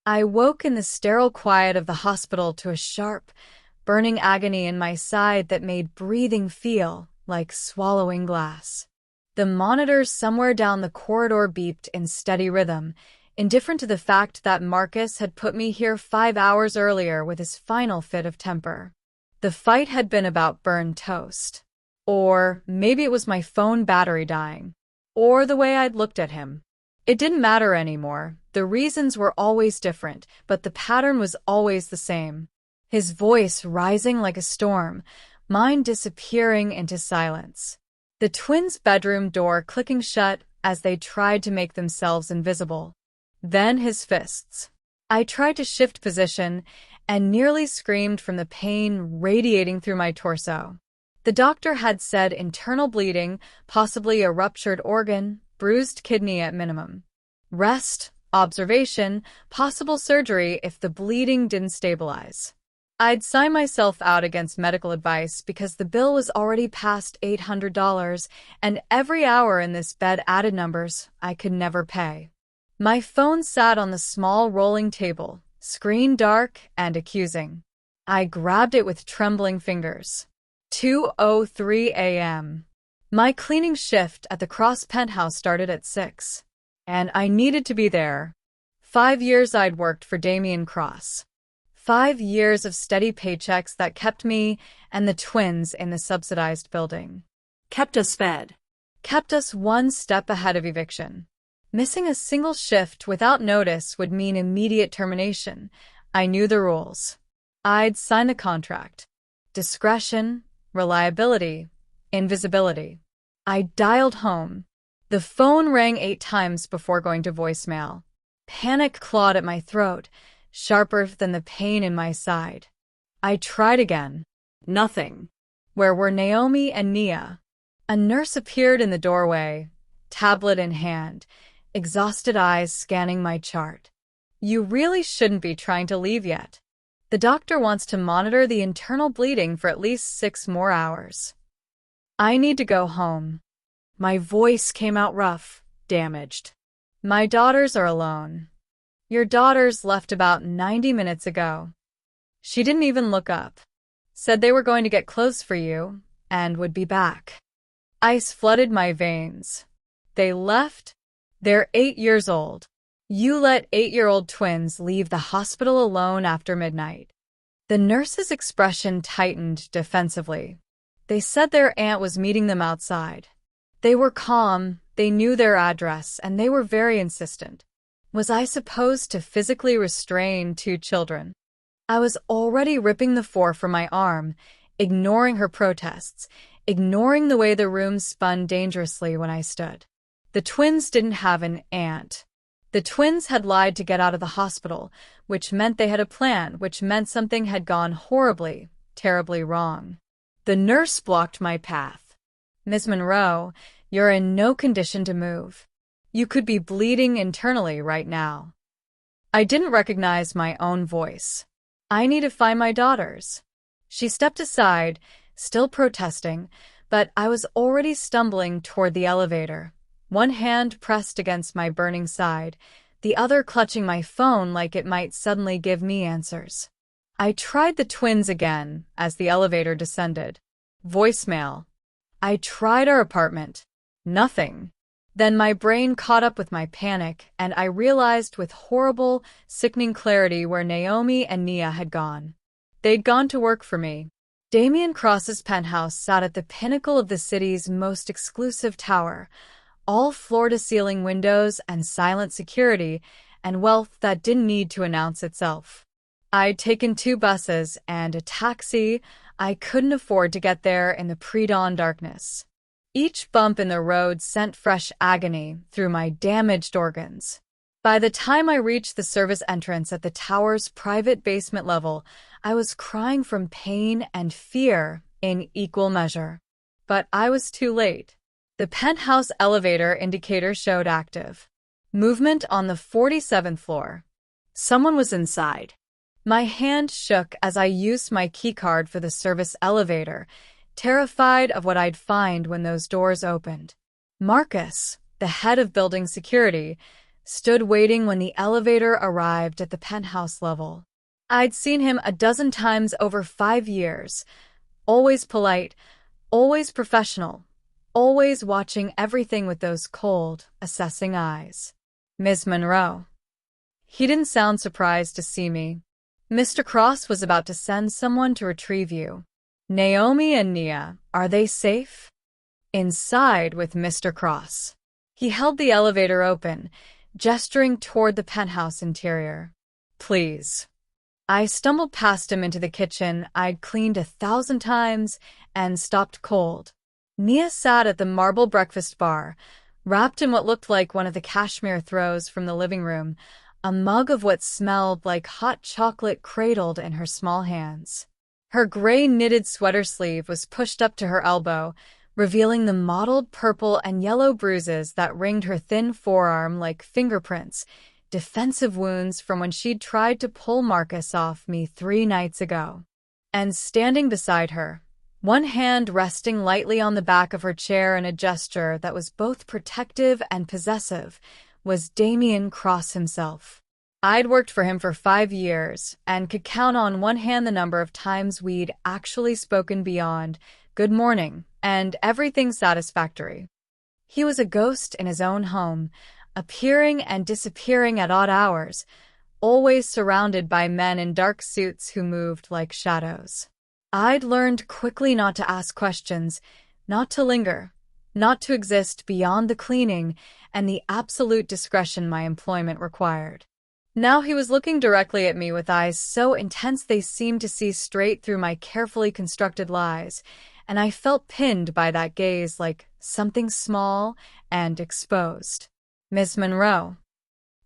I woke in the sterile quiet of the hospital to a sharp, burning agony in my side that made breathing feel like swallowing glass. The monitors somewhere down the corridor beeped in steady rhythm, indifferent to the fact that Marcus had put me here 5 hours earlier with his final fit of temper. The fight had been about burned toast. Or maybe it was my phone battery dying. Or the way I'd looked at him. It didn't matter anymore. The reasons were always different, but the pattern was always the same. His voice rising like a storm, mine disappearing into silence. The twins' bedroom door clicking shut as they tried to make themselves invisible. Then his fists. I tried to shift position and nearly screamed from the pain radiating through my torso. The doctor had said internal bleeding, possibly a ruptured organ, bruised kidney at minimum. Rest, observation, possible surgery if the bleeding didn't stabilize. I'd sign myself out against medical advice because the bill was already past $800, and every hour in this bed added numbers I could never pay. My phone sat on the small rolling table, screen dark and accusing. I grabbed it with trembling fingers. 2:03 a.m. My cleaning shift at the Cross penthouse started at 6, and I needed to be there. 5 years I'd worked for Damian Cross. 5 years of steady paychecks that kept me and the twins in the subsidized building. Kept us fed. Kept us one step ahead of eviction. Missing a single shift without notice would mean immediate termination. I knew the rules. I'd sign the contract. Discretion, reliability, invisibility. I dialed home. The phone rang 8 times before going to voicemail. Panic clawed at my throat, sharper than the pain in my side. I tried again. Nothing. Where were Naomi and Nia? A nurse appeared in the doorway, tablet in hand, exhausted eyes scanning my chart. You really shouldn't be trying to leave yet. The doctor wants to monitor the internal bleeding for at least 6 more hours. I need to go home. My voice came out rough, damaged. My daughters are alone. Your daughters left about 90 minutes ago. She didn't even look up. Said they were going to get clothes for you and would be back. Ice flooded my veins. They left? They're 8 years old. You let 8-year-old twins leave the hospital alone after midnight. The nurse's expression tightened defensively. They said their aunt was meeting them outside. They were calm, they knew their address, and they were very insistent. Was I supposed to physically restrain 2 children? I was already ripping the 4 from my arm, ignoring her protests, ignoring the way the room spun dangerously when I stood. The twins didn't have an aunt. The twins had lied to get out of the hospital, which meant they had a plan, which meant something had gone horribly, terribly wrong. The nurse blocked my path. Ms. Monroe, you're in no condition to move. You could be bleeding internally right now. I didn't recognize my own voice. I need to find my daughters. She stepped aside, still protesting, but I was already stumbling toward the elevator, one hand pressed against my burning side, the other clutching my phone like it might suddenly give me answers. I tried the twins again as the elevator descended. Voicemail. I tried our apartment. Nothing. Then my brain caught up with my panic, and I realized with horrible, sickening clarity where Naomi and Nia had gone. They'd gone to work for me. Damian Cross's penthouse sat at the pinnacle of the city's most exclusive tower, all floor-to-ceiling windows and silent security, and wealth that didn't need to announce itself. I'd taken 2 buses and a taxi. I couldn't afford to get there in the pre-dawn darkness. Each bump in the road sent fresh agony through my damaged organs. By the time I reached the service entrance at the tower's private basement level, I was crying from pain and fear in equal measure. But I was too late. The penthouse elevator indicator showed active. Movement on the 47th floor. Someone was inside. My hand shook as I used my keycard for the service elevator, terrified of what I'd find when those doors opened. Marcus, the head of building security, stood waiting when the elevator arrived at the penthouse level. I'd seen him a dozen times over 5 years, always polite, always professional, always watching everything with those cold, assessing eyes. Ms. Monroe. He didn't sound surprised to see me. Mr. Cross was about to send someone to retrieve you. Naomi and Nia, are they safe? Inside with Mr. Cross. He held the elevator open, gesturing toward the penthouse interior. Please. I stumbled past him into the kitchen I'd cleaned 1,000 times and stopped cold. Nia sat at the marble breakfast bar, wrapped in what looked like one of the cashmere throws from the living room, a mug of what smelled like hot chocolate cradled in her small hands. Her gray knitted sweater sleeve was pushed up to her elbow, revealing the mottled purple and yellow bruises that ringed her thin forearm like fingerprints, defensive wounds from when she'd tried to pull Marcus off me 3 nights ago. And standing beside her, one hand resting lightly on the back of her chair in a gesture that was both protective and possessive, was Damian Cross himself. I'd worked for him for 5 years and could count on one hand the number of times we'd actually spoken beyond good morning and everything satisfactory. He was a ghost in his own home, appearing and disappearing at odd hours, always surrounded by men in dark suits who moved like shadows. I'd learned quickly not to ask questions, not to linger, not to exist beyond the cleaning and the absolute discretion my employment required. Now he was looking directly at me with eyes so intense they seemed to see straight through my carefully constructed lies, and I felt pinned by that gaze like something small and exposed. Miss Monroe.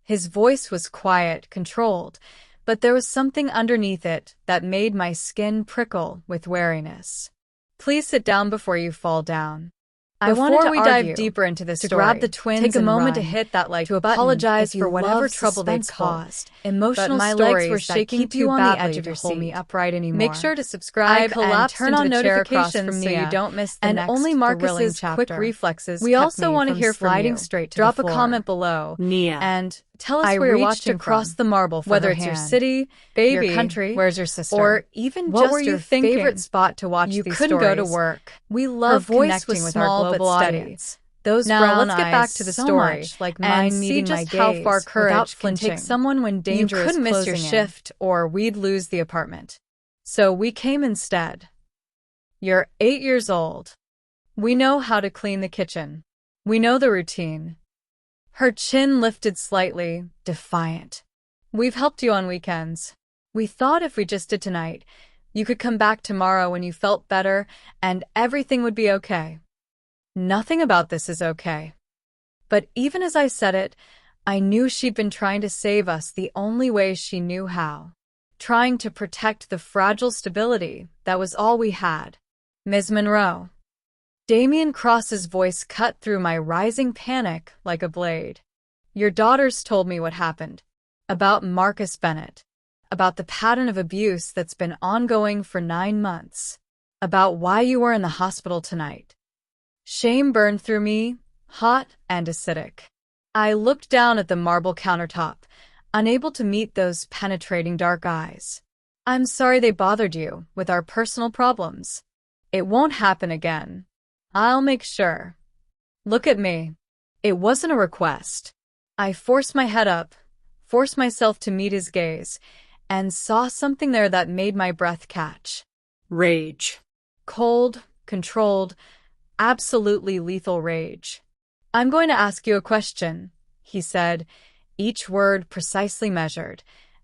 His voice was quiet, controlled, but there was something underneath it that made my skin prickle with wariness. Please sit down before you fall down. Before we dive deeper into this story, grab the twins, take a moment to hit that like to apologize for whatever trouble they caused. Emotional but my legs were shaking too badly to hold me upright anymore. Make sure to subscribe and turn on notifications so you don't miss the next only Marcus's quick reflexes. We also want to hear from you. Straight to Drop a comment below, Nia, and tell us where you're watching across the marble, whether it's your city, baby, your country, where's your sister, or even what just your favorite spot to watch these stories. You couldn't go to work. We love connecting with our global audience. Those now let's get back to the story, like mine meeting my gaze, how far courage can take someone when danger is closing in. You couldn't miss your shift, or we'd lose the apartment. So we came instead. You're 8 years old. We know how to clean the kitchen. We know the routine. Her chin lifted slightly, defiant. We've helped you on weekends. We thought if we just did tonight, you could come back tomorrow when you felt better and everything would be okay. Nothing about this is okay. But even as I said it, I knew she'd been trying to save us the only way she knew how. Trying to protect the fragile stability that was all we had. Ms. Monroe. Damian Cross's voice cut through my rising panic like a blade. Your daughters told me what happened. About Marcus Bennett. About the pattern of abuse that's been ongoing for 9 months. About why you were in the hospital tonight. Shame burned through me, hot and acidic. I looked down at the marble countertop, unable to meet those penetrating dark eyes. I'm sorry they bothered you with our personal problems. It won't happen again. I'll make sure. Look at me. It wasn't a request. I forced my head up, forced myself to meet his gaze, and saw something there that made my breath catch. Rage. Cold, controlled, absolutely lethal rage. I'm going to ask you a question, he said, each word precisely measured,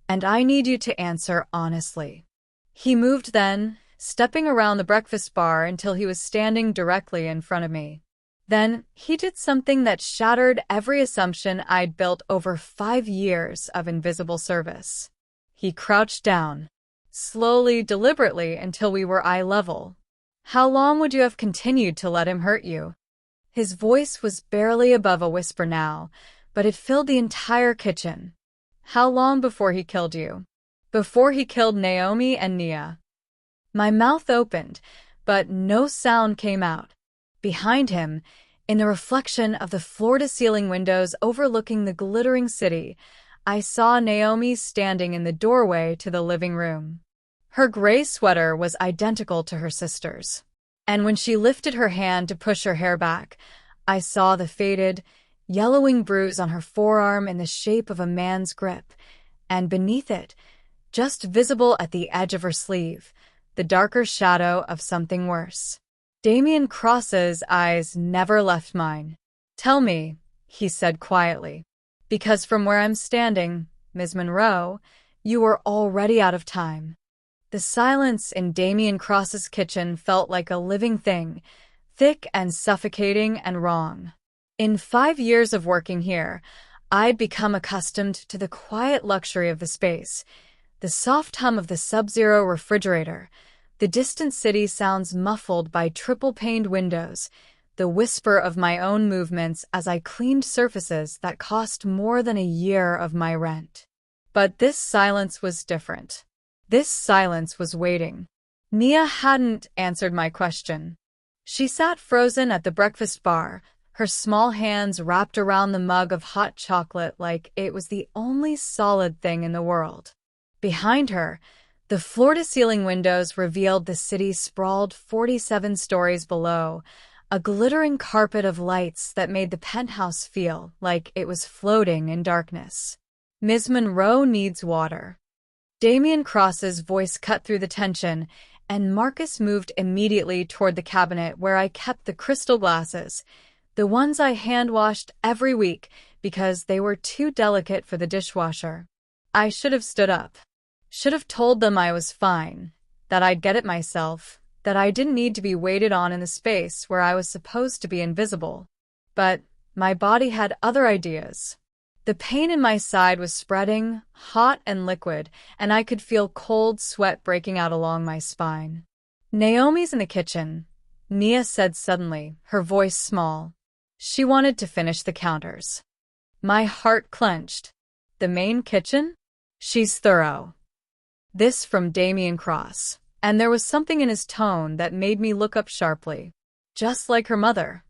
and I need you to answer honestly. He moved then, stepping around the breakfast bar until he was standing directly in front of me. Then he did something that shattered every assumption I'd built over 5 years of invisible service. He crouched down, slowly, deliberately, until we were eye level. How long would you have continued to let him hurt you? His voice was barely above a whisper now, but it filled the entire kitchen. How long before he killed you? Before he killed Naomi and Nia? My mouth opened, but no sound came out. Behind him, In the reflection of the floor-to-ceiling windows overlooking the glittering city, I saw Naomi standing in the doorway to the living room. Her gray sweater was identical to her sister's, and when she lifted her hand to push her hair back, I saw the faded, yellowing bruise on her forearm in the shape of a man's grip, and beneath it, just visible at the edge of her sleeve, the darker shadow of something worse. Damian Cross's eyes never left mine. "Tell me," he said quietly, "because from where I'm standing, Ms. Monroe, you are already out of time." The silence in Damian Cross's kitchen felt like a living thing, thick and suffocating and wrong. In 5 years of working here, I'd become accustomed to the quiet luxury of the space, the soft hum of the sub-zero refrigerator, the distant city sounds muffled by triple-paned windows, the whisper of my own movements as I cleaned surfaces that cost more than a year of my rent. But this silence was different. This silence was waiting. Nia hadn't answered my question. She sat frozen at the breakfast bar, her small hands wrapped around the mug of hot chocolate like it was the only solid thing in the world. Behind her, the floor-to-ceiling windows revealed the city sprawled 47 stories below, a glittering carpet of lights that made the penthouse feel like it was floating in darkness. "Ms. Monroe needs water." Damian Cross's voice cut through the tension, and Marcus moved immediately toward the cabinet where I kept the crystal glasses, the ones I hand-washed every week because they were too delicate for the dishwasher. I should have stood up. Should have told them I was fine, that I'd get it myself, that I didn't need to be waited on in the space where I was supposed to be invisible. But my body had other ideas. The pain in my side was spreading, hot and liquid, and I could feel cold sweat breaking out along my spine. "Naomi's in the kitchen," Nia said suddenly, her voice small. She wanted to finish the counters. My heart clenched. "The main kitchen?" "She's thorough." This from Damian Cross, and there was something in his tone that made me look up sharply. "Just like her mother."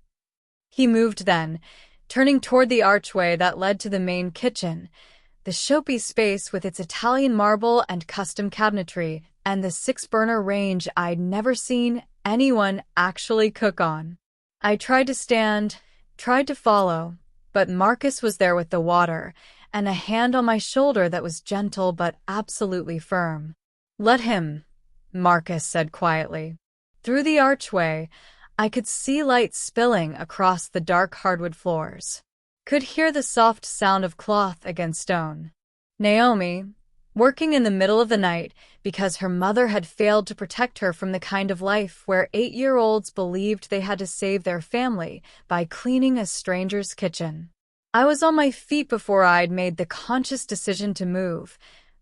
He moved then, turning toward the archway that led to the main kitchen, the showy space with its Italian marble and custom cabinetry, and the 6-burner range I'd never seen anyone actually cook on. I tried to stand, tried to follow, but Marcus was there with the water, and a hand on my shoulder that was gentle but absolutely firm. "Let him," Marcus said quietly. Through the archway, I could see light spilling across the dark hardwood floors. Could hear the soft sound of cloth against stone. Naomi, working in the middle of the night because her mother had failed to protect her from the kind of life where 8-year-olds believed they had to save their family by cleaning a stranger's kitchen. I was on my feet before I'd made the conscious decision to move,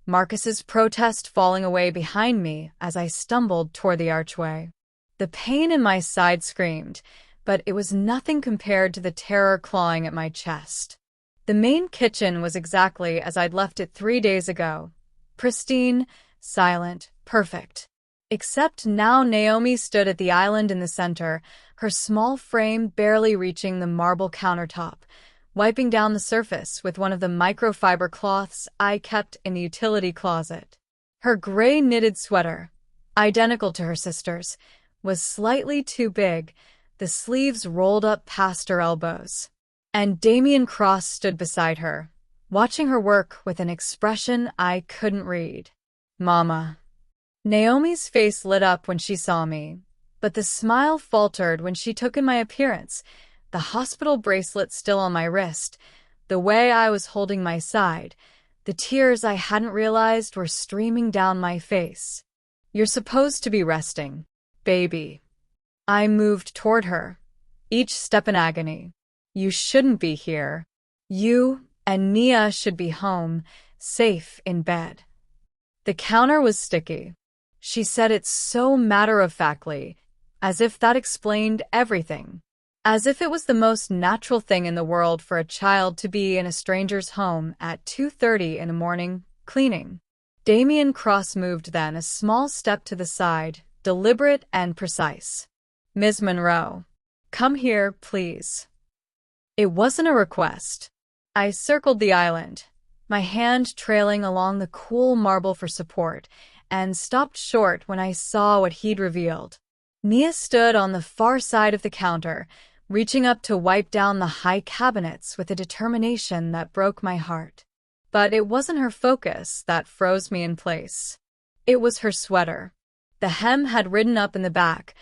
Marcus's protest falling away behind me as I stumbled toward the archway. The pain in my side screamed, but it was nothing compared to the terror clawing at my chest. The main kitchen was exactly as I'd left it 3 days ago. Pristine, silent, perfect. Except now Naomi stood at the island in the center, her small frame barely reaching the marble countertop, wiping down the surface with one of the microfiber cloths I kept in the utility closet. Her gray knitted sweater, identical to her sister's, was slightly too big, the sleeves rolled up past her elbows. And Damian Cross stood beside her, watching her work with an expression I couldn't read. "Mama." Naomi's face lit up when she saw me, but the smile faltered when she took in my appearance, the hospital bracelet still on my wrist, the way I was holding my side, the tears I hadn't realized were streaming down my face. "You're supposed to be resting, baby." I moved toward her, each step in agony. "You shouldn't be here. You and Nia should be home, safe in bed." The counter was sticky. She said it so matter-of-factly, as if that explained everything. As if it was the most natural thing in the world for a child to be in a stranger's home at 2:30 in the morning, cleaning. Damian Cross moved then a small step to the side, deliberate and precise. "Ms. Monroe." Come here, please. It wasn't a request. I circled the island, my hand trailing along the cool marble for support, and stopped short when I saw what he'd revealed. Nia stood on the far side of the counter, reaching up to wipe down the high cabinets with a determination that broke my heart. But it wasn't her focus that froze me in place. It was her sweater. The hem had ridden up in the back,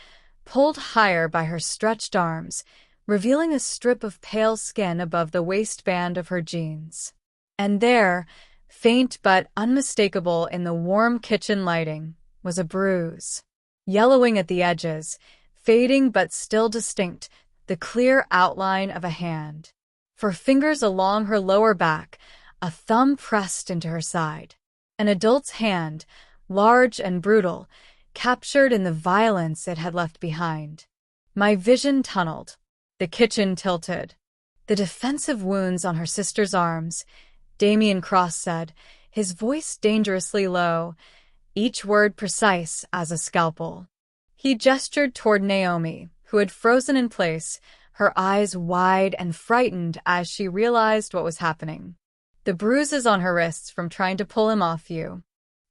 pulled higher by her stretched arms, revealing a strip of pale skin above the waistband of her jeans. And there, faint but unmistakable in the warm kitchen lighting, was a bruise. Yellowing at the edges, fading but still distinct, the clear outline of a hand. For fingers along her lower back, a thumb pressed into her side. An adult's hand, large and brutal, captured in the violence it had left behind. My vision tunneled. The kitchen tilted. The defensive wounds on her sister's arms, Damian Cross said, his voice dangerously low, each word precise as a scalpel. He gestured toward Naomi, who had frozen in place, her eyes wide and frightened as she realized what was happening. The bruises on her wrists from trying to pull him off you.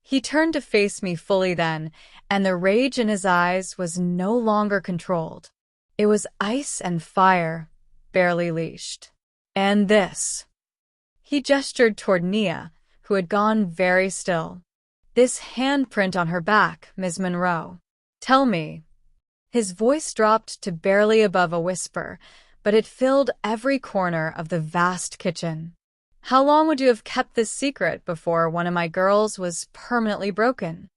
He turned to face me fully then, and the rage in his eyes was no longer controlled. It was ice and fire, barely leashed. And this. He gestured toward Nia, who had gone very still. This handprint on her back, Ms. Monroe. Tell me. His voice dropped to barely above a whisper, but it filled every corner of the vast kitchen. How long would you have kept this secret before one of my girls was permanently broken?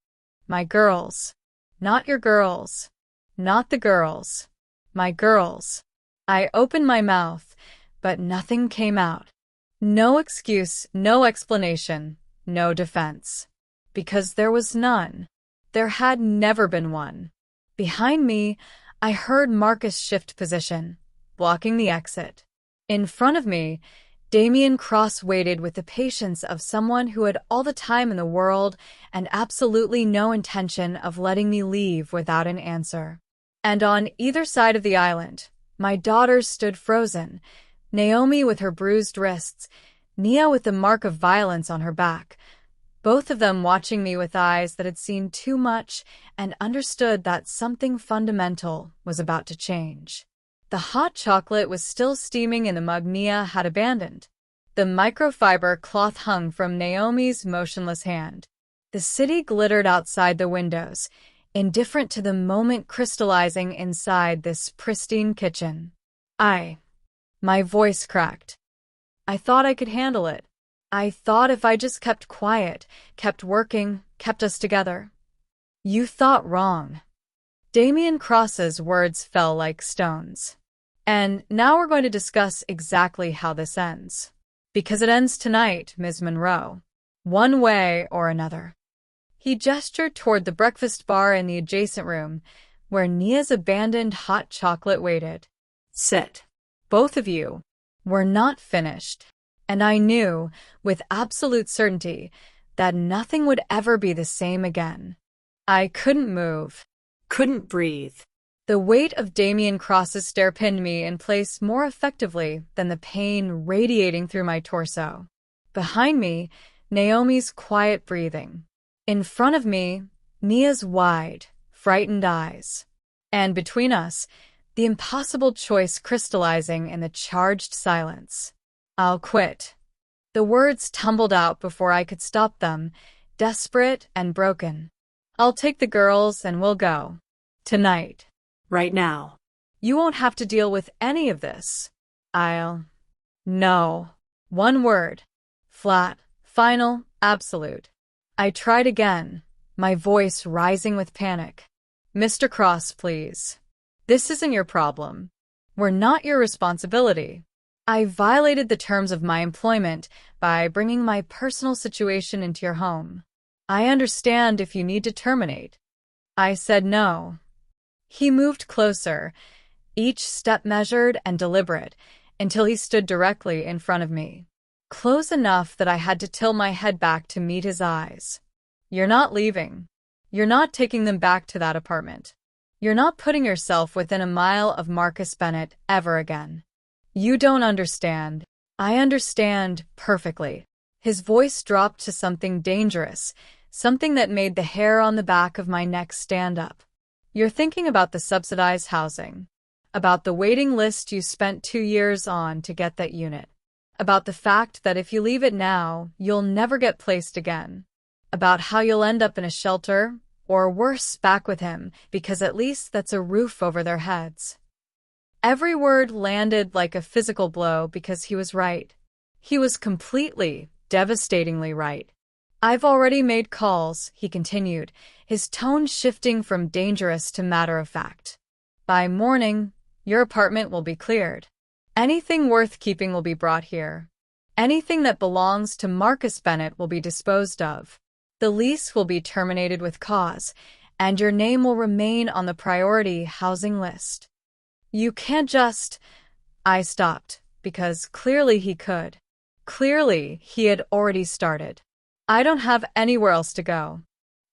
My girls. Not your girls. Not the girls. My girls. I opened my mouth, but nothing came out. No excuse, no explanation, no defense. Because there was none. There had never been one. Behind me, I heard Marcus shift position, blocking the exit. In front of me, Damian Cross waited with the patience of someone who had all the time in the world and absolutely no intention of letting me leave without an answer. And on either side of the island, my daughters stood frozen, Naomi with her bruised wrists, Nia with the mark of violence on her back, both of them watching me with eyes that had seen too much and understood that something fundamental was about to change. The hot chocolate was still steaming in the mug Nia had abandoned. The microfiber cloth hung from Naomi's motionless hand. The city glittered outside the windows, indifferent to the moment crystallizing inside this pristine kitchen. My voice cracked. I thought I could handle it. I thought if I just kept quiet, kept working, kept us together. You thought wrong. Damian Cross's words fell like stones. And now we're going to discuss exactly how this ends. Because it ends tonight, Ms. Monroe. One way or another. He gestured toward the breakfast bar in the adjacent room, where Nia's abandoned hot chocolate waited. Sit. Both of you. We're not finished. And I knew, with absolute certainty, that nothing would ever be the same again. I couldn't move. Couldn't breathe. The weight of Damian Cross's stare pinned me in place more effectively than the pain radiating through my torso. Behind me, Naomi's quiet breathing. In front of me, Nia's wide, frightened eyes. And between us, the impossible choice crystallizing in the charged silence. I'll quit. The words tumbled out before I could stop them, desperate and broken. I'll take the girls and we'll go. Tonight. Right now. You won't have to deal with any of this. No. One word. Flat, final, absolute. I tried again, my voice rising with panic. Mr. Cross, please. This isn't your problem. We're not your responsibility. I violated the terms of my employment by bringing my personal situation into your home. I understand if you need to terminate. I said no. He moved closer, each step measured and deliberate, until he stood directly in front of me. Close enough that I had to tilt my head back to meet his eyes. You're not leaving. You're not taking them back to that apartment. You're not putting yourself within a mile of Marcus Bennett ever again. You don't understand. I understand perfectly. His voice dropped to something dangerous, something that made the hair on the back of my neck stand up. You're thinking about the subsidized housing, about the waiting list you spent 2 years on to get that unit, about the fact that if you leave it now, you'll never get placed again, about how you'll end up in a shelter, or worse, back with him, because at least that's a roof over their heads. Every word landed like a physical blow because he was right. He was completely, devastatingly right. I've already made calls, he continued, his tone shifting from dangerous to matter-of-fact. By morning, your apartment will be cleared. Anything worth keeping will be brought here. Anything that belongs to Marcus Bennett will be disposed of. The lease will be terminated with cause, and your name will remain on the priority housing list. You can't just... I stopped, because clearly he could. Clearly, he had already started. I don't have anywhere else to go.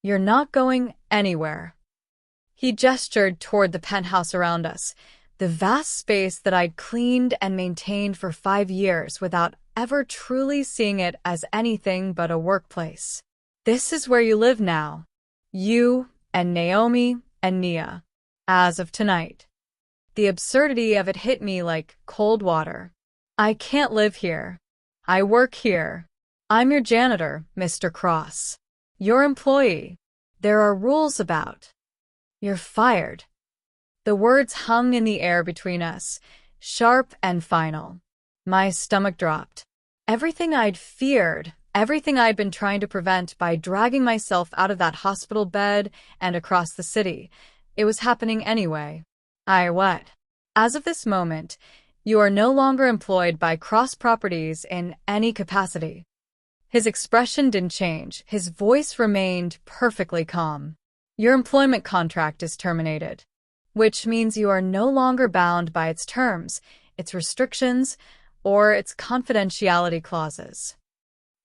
You're not going anywhere. He gestured toward the penthouse around us, the vast space that I'd cleaned and maintained for 5 years without ever truly seeing it as anything but a workplace. This is where you live now. You and Naomi and Nia. As of tonight. The absurdity of it hit me like cold water. I can't live here. I work here. I'm your janitor, Mr. Cross. Your employee. There are rules about. You're fired. The words hung in the air between us, sharp and final. My stomach dropped. Everything I'd feared, everything I'd been trying to prevent by dragging myself out of that hospital bed and across the city, it was happening anyway. What? As of this moment, you are no longer employed by Cross Properties in any capacity. His expression didn't change. His voice remained perfectly calm. Your employment contract is terminated, which means you are no longer bound by its terms, its restrictions, or its confidentiality clauses.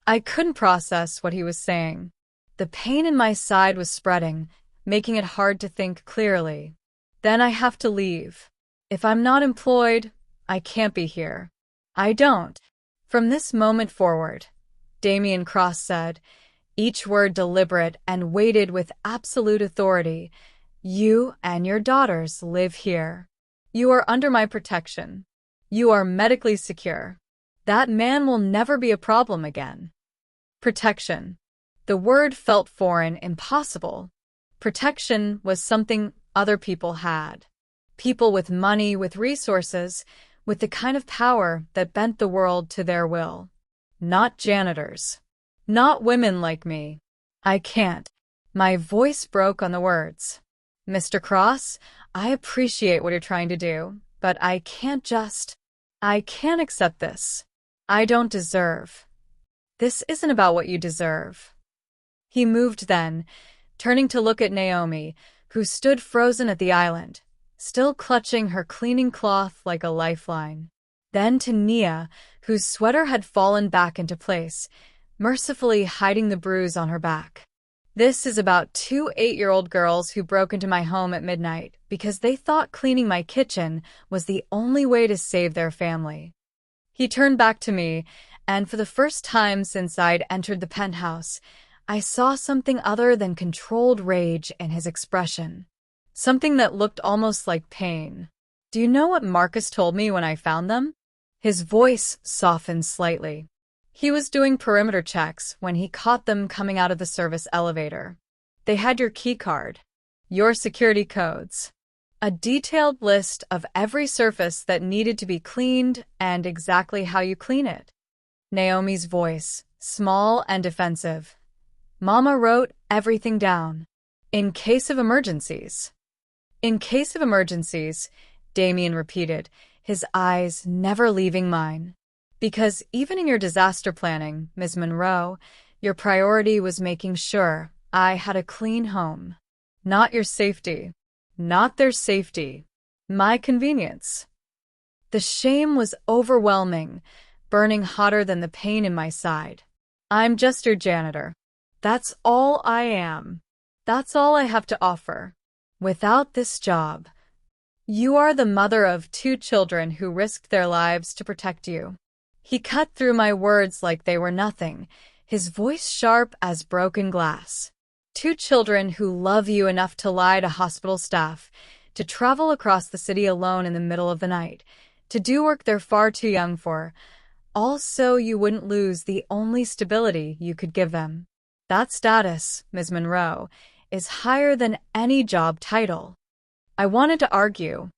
I couldn't process what he was saying. The pain in my side was spreading, making it hard to think clearly. Then I have to leave. If I'm not employed, I can't be here. I don't. From this moment forward, Damian Cross said, each word deliberate and weighted with absolute authority, you and your daughters live here. You are under my protection. You are medically secure. That man will never be a problem again. Protection. The word felt foreign, impossible. Protection was something other people had. People with money, with resources, with the kind of power that bent the world to their will. Not janitors. Not women like me. I can't. My voice broke on the words. Mr. Cross, I appreciate what you're trying to do, but I can't accept this. I don't deserve. This isn't about what you deserve. He moved then, turning to look at Naomi, who stood frozen at the island, still clutching her cleaning cloth like a lifeline. Then to Nia, whose sweater had fallen back into place, mercifully hiding the bruise on her back. This is about 2 8-year-old girls who broke into my home at midnight because they thought cleaning my kitchen was the only way to save their family. He turned back to me, and for the first time since I'd entered the penthouse, I saw something other than controlled rage in his expression. Something that looked almost like pain. Do you know what Marcus told me when I found them? His voice softened slightly. He was doing perimeter checks when he caught them coming out of the service elevator. They had your key card, your security codes, a detailed list of every surface that needed to be cleaned and exactly how you clean it. Naomi's voice, small and defensive. Mama wrote everything down. In case of emergencies. In case of emergencies, Damian repeated, his eyes never leaving mine. Because even in your disaster planning, Ms. Monroe, your priority was making sure I had a clean home. Not your safety. Not their safety. My convenience. The shame was overwhelming, burning hotter than the pain in my side. I'm just your janitor. That's all I am. That's all I have to offer. Without this job, you are the mother of 2 children who risked their lives to protect you. He cut through my words like they were nothing, his voice sharp as broken glass. 2 children who love you enough to lie to hospital staff, to travel across the city alone in the middle of the night, to do work they're far too young for, all so you wouldn't lose the only stability you could give them. That status, Ms. Monroe, is higher than any job title. I wanted to argue,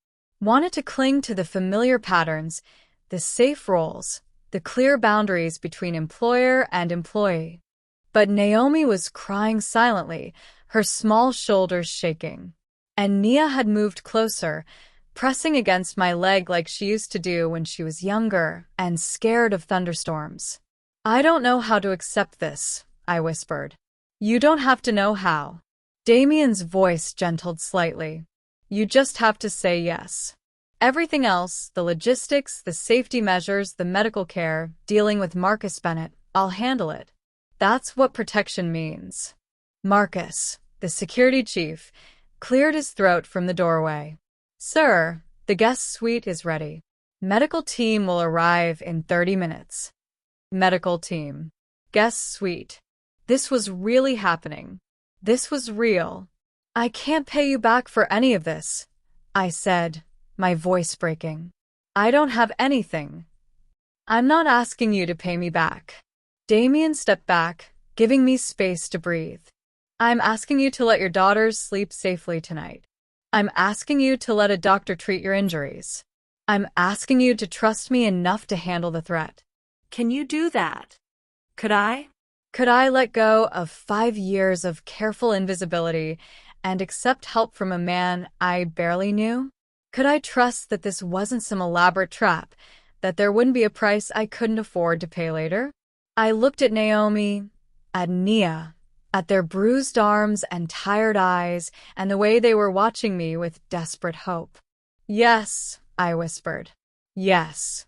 wanted to cling to the familiar patterns, the safe roles, the clear boundaries between employer and employee. But Naomi was crying silently, her small shoulders shaking. And Nia had moved closer, pressing against my leg like she used to do when she was younger and scared of thunderstorms. I don't know how to accept this, I whispered. You don't have to know how. Damian's voice gentled slightly. You just have to say yes. Everything else, the logistics, the safety measures, the medical care, dealing with Marcus Bennett, I'll handle it. That's what protection means. Marcus, the security chief, cleared his throat from the doorway. Sir, the guest suite is ready. Medical team will arrive in 30 minutes. Medical team. Guest suite. This was really happening. This was real. I can't pay you back for any of this, I said, my voice breaking. I don't have anything. I'm not asking you to pay me back. Damian stepped back, giving me space to breathe. I'm asking you to let your daughters sleep safely tonight. I'm asking you to let a doctor treat your injuries. I'm asking you to trust me enough to handle the threat. Can you do that? Could I? Could I let go of 5 years of careful invisibility and accept help from a man I barely knew? Could I trust that this wasn't some elaborate trap, that there wouldn't be a price I couldn't afford to pay later? I looked at Naomi, at Nia, at their bruised arms and tired eyes, and the way they were watching me with desperate hope. Yes, I whispered. Yes.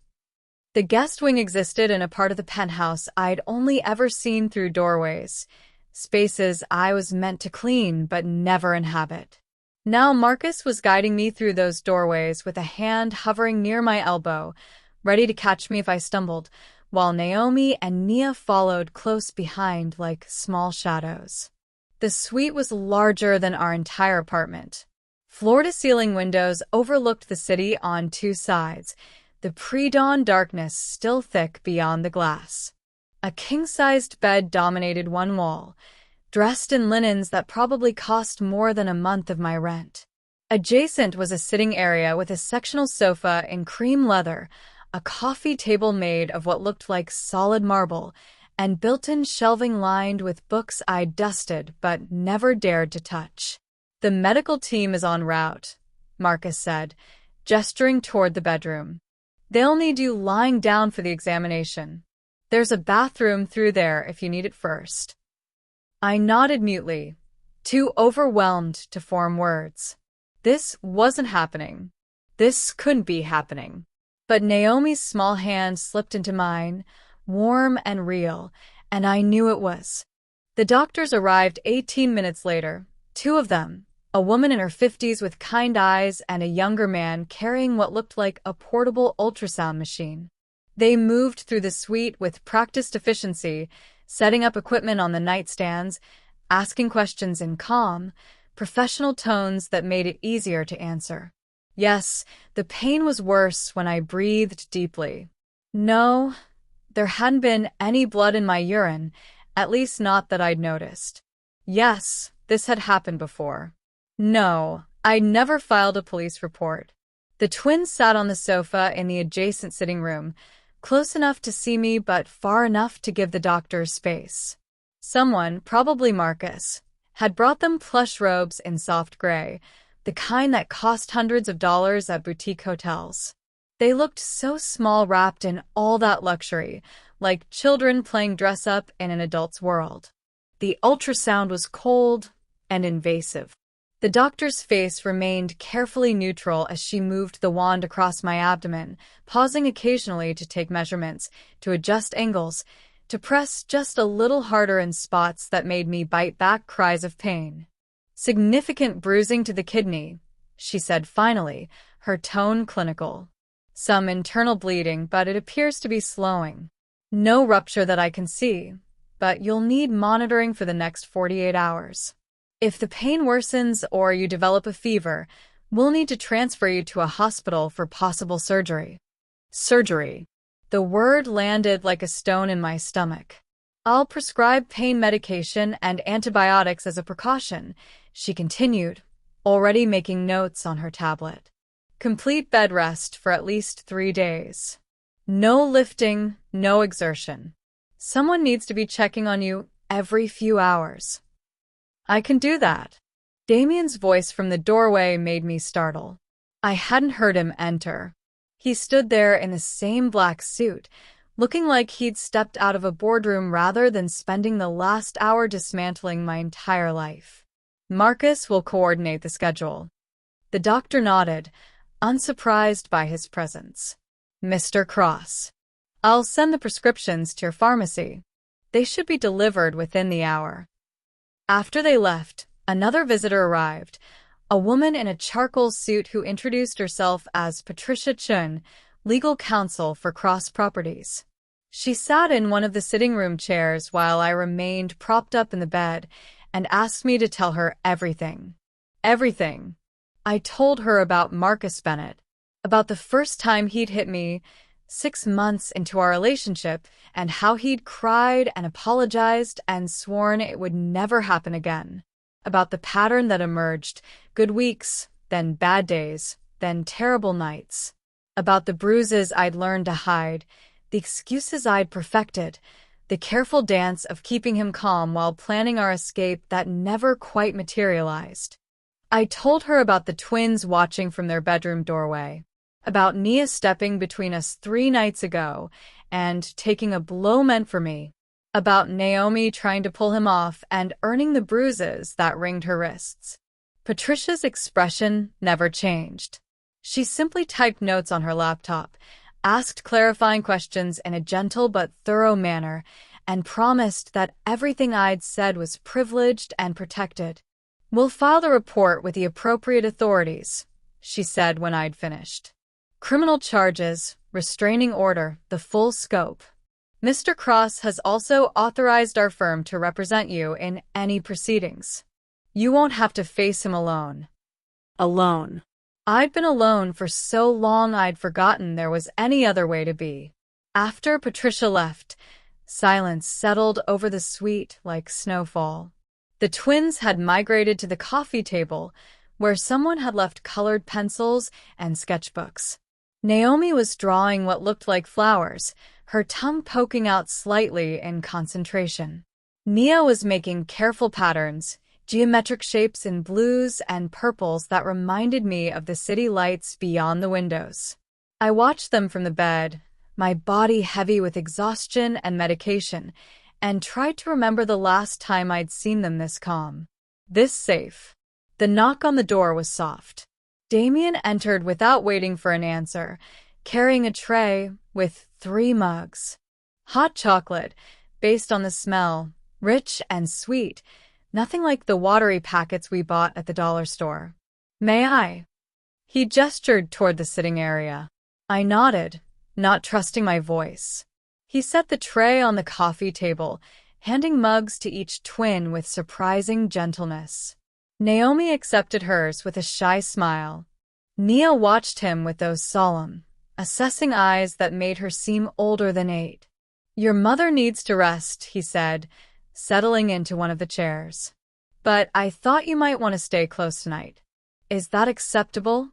The guest wing existed in a part of the penthouse I'd only ever seen through doorways, spaces I was meant to clean but never inhabit. Now Marcus was guiding me through those doorways with a hand hovering near my elbow, ready to catch me if I stumbled, while Naomi and Nia followed close behind like small shadows. The suite was larger than our entire apartment. Floor-to-ceiling windows overlooked the city on 2 sides, the pre-dawn darkness still thick beyond the glass. A king-sized bed dominated one wall, dressed in linens that probably cost more than a month of my rent. Adjacent was a sitting area with a sectional sofa in cream leather, a coffee table made of what looked like solid marble, and built-in shelving lined with books I'd dusted but never dared to touch. The medical team is en route, Marcus said, gesturing toward the bedroom. They'll need you lying down for the examination. There's a bathroom through there if you need it first. I nodded mutely, too overwhelmed to form words. This wasn't happening. This couldn't be happening. But Naomi's small hand slipped into mine, warm and real, and I knew it was. The doctors arrived 18 minutes later, 2 of them, a woman in her 50s with kind eyes and a younger man carrying what looked like a portable ultrasound machine. They moved through the suite with practiced efficiency, setting up equipment on the nightstands, asking questions in calm, professional tones that made it easier to answer. Yes, the pain was worse when I breathed deeply. No, there hadn't been any blood in my urine, at least not that I'd noticed. Yes, this had happened before. No, I'd never filed a police report. The twins sat on the sofa in the adjacent sitting room, close enough to see me but far enough to give the doctors space. Someone, probably Marcus, had brought them plush robes in soft gray, the kind that cost hundreds of dollars at boutique hotels. They looked so small wrapped in all that luxury, like children playing dress-up in an adult's world. The ultrasound was cold and invasive. The doctor's face remained carefully neutral as she moved the wand across my abdomen, pausing occasionally to take measurements, to adjust angles, to press just a little harder in spots that made me bite back cries of pain. Significant bruising to the kidney, she said finally, her tone clinical. Some internal bleeding, but it appears to be slowing. No rupture that I can see, but you'll need monitoring for the next 48 hours. If the pain worsens or you develop a fever, we'll need to transfer you to a hospital for possible surgery. Surgery. The word landed like a stone in my stomach. I'll prescribe pain medication and antibiotics as a precaution, she continued, already making notes on her tablet. Complete bed rest for at least 3 days. No lifting, no exertion. Someone needs to be checking on you every few hours. I can do that. Damian's voice from the doorway made me startle. I hadn't heard him enter. He stood there in the same black suit, looking like he'd stepped out of a boardroom rather than spending the last hour dismantling my entire life. Marcus will coordinate the schedule. The doctor nodded, unsurprised by his presence. Mr. Cross. I'll send the prescriptions to your pharmacy. They should be delivered within the hour. After they left, another visitor arrived, a woman in a charcoal suit who introduced herself as Patricia Chun, legal counsel for Cross Properties. She sat in one of the sitting room chairs while I remained propped up in the bed and asked me to tell her everything. Everything. I told her about Marcus Bennett, about the first time he'd hit me 6 months into our relationship and how he'd cried and apologized and sworn it would never happen again. About the pattern that emerged, good weeks, then bad days, then terrible nights. About the bruises I'd learned to hide, the excuses I'd perfected, the careful dance of keeping him calm while planning our escape that never quite materialized. I told her about the twins watching from their bedroom doorway, about Nia stepping between us 3 nights ago and taking a blow meant for me, about Naomi trying to pull him off and earning the bruises that ringed her wrists. Patricia's expression never changed. She simply typed notes on her laptop, asked clarifying questions in a gentle but thorough manner, and promised that everything I'd said was privileged and protected. We'll file the report with the appropriate authorities, she said when I'd finished. Criminal charges, restraining order, the full scope. Mr. Cross has also authorized our firm to represent you in any proceedings. You won't have to face him alone. Alone. I'd been alone for so long I'd forgotten there was any other way to be. After Patricia left, silence settled over the suite like snowfall. The twins had migrated to the coffee table, where someone had left colored pencils and sketchbooks. Naomi was drawing what looked like flowers, her tongue poking out slightly in concentration. Nia was making careful patterns, geometric shapes in blues and purples that reminded me of the city lights beyond the windows. I watched them from the bed, my body heavy with exhaustion and medication, and tried to remember the last time I'd seen them this calm, this safe. The knock on the door was soft. Damian entered without waiting for an answer, carrying a tray with 3 mugs. Hot chocolate, based on the smell, rich and sweet, nothing like the watery packets we bought at the dollar store. May I? He gestured toward the sitting area. I nodded, not trusting my voice. He set the tray on the coffee table, handing mugs to each twin with surprising gentleness. Naomi accepted hers with a shy smile. Nia watched him with those solemn, assessing eyes that made her seem older than 8. Your mother needs to rest, he said, settling into one of the chairs. But I thought you might want to stay close tonight. Is that acceptable?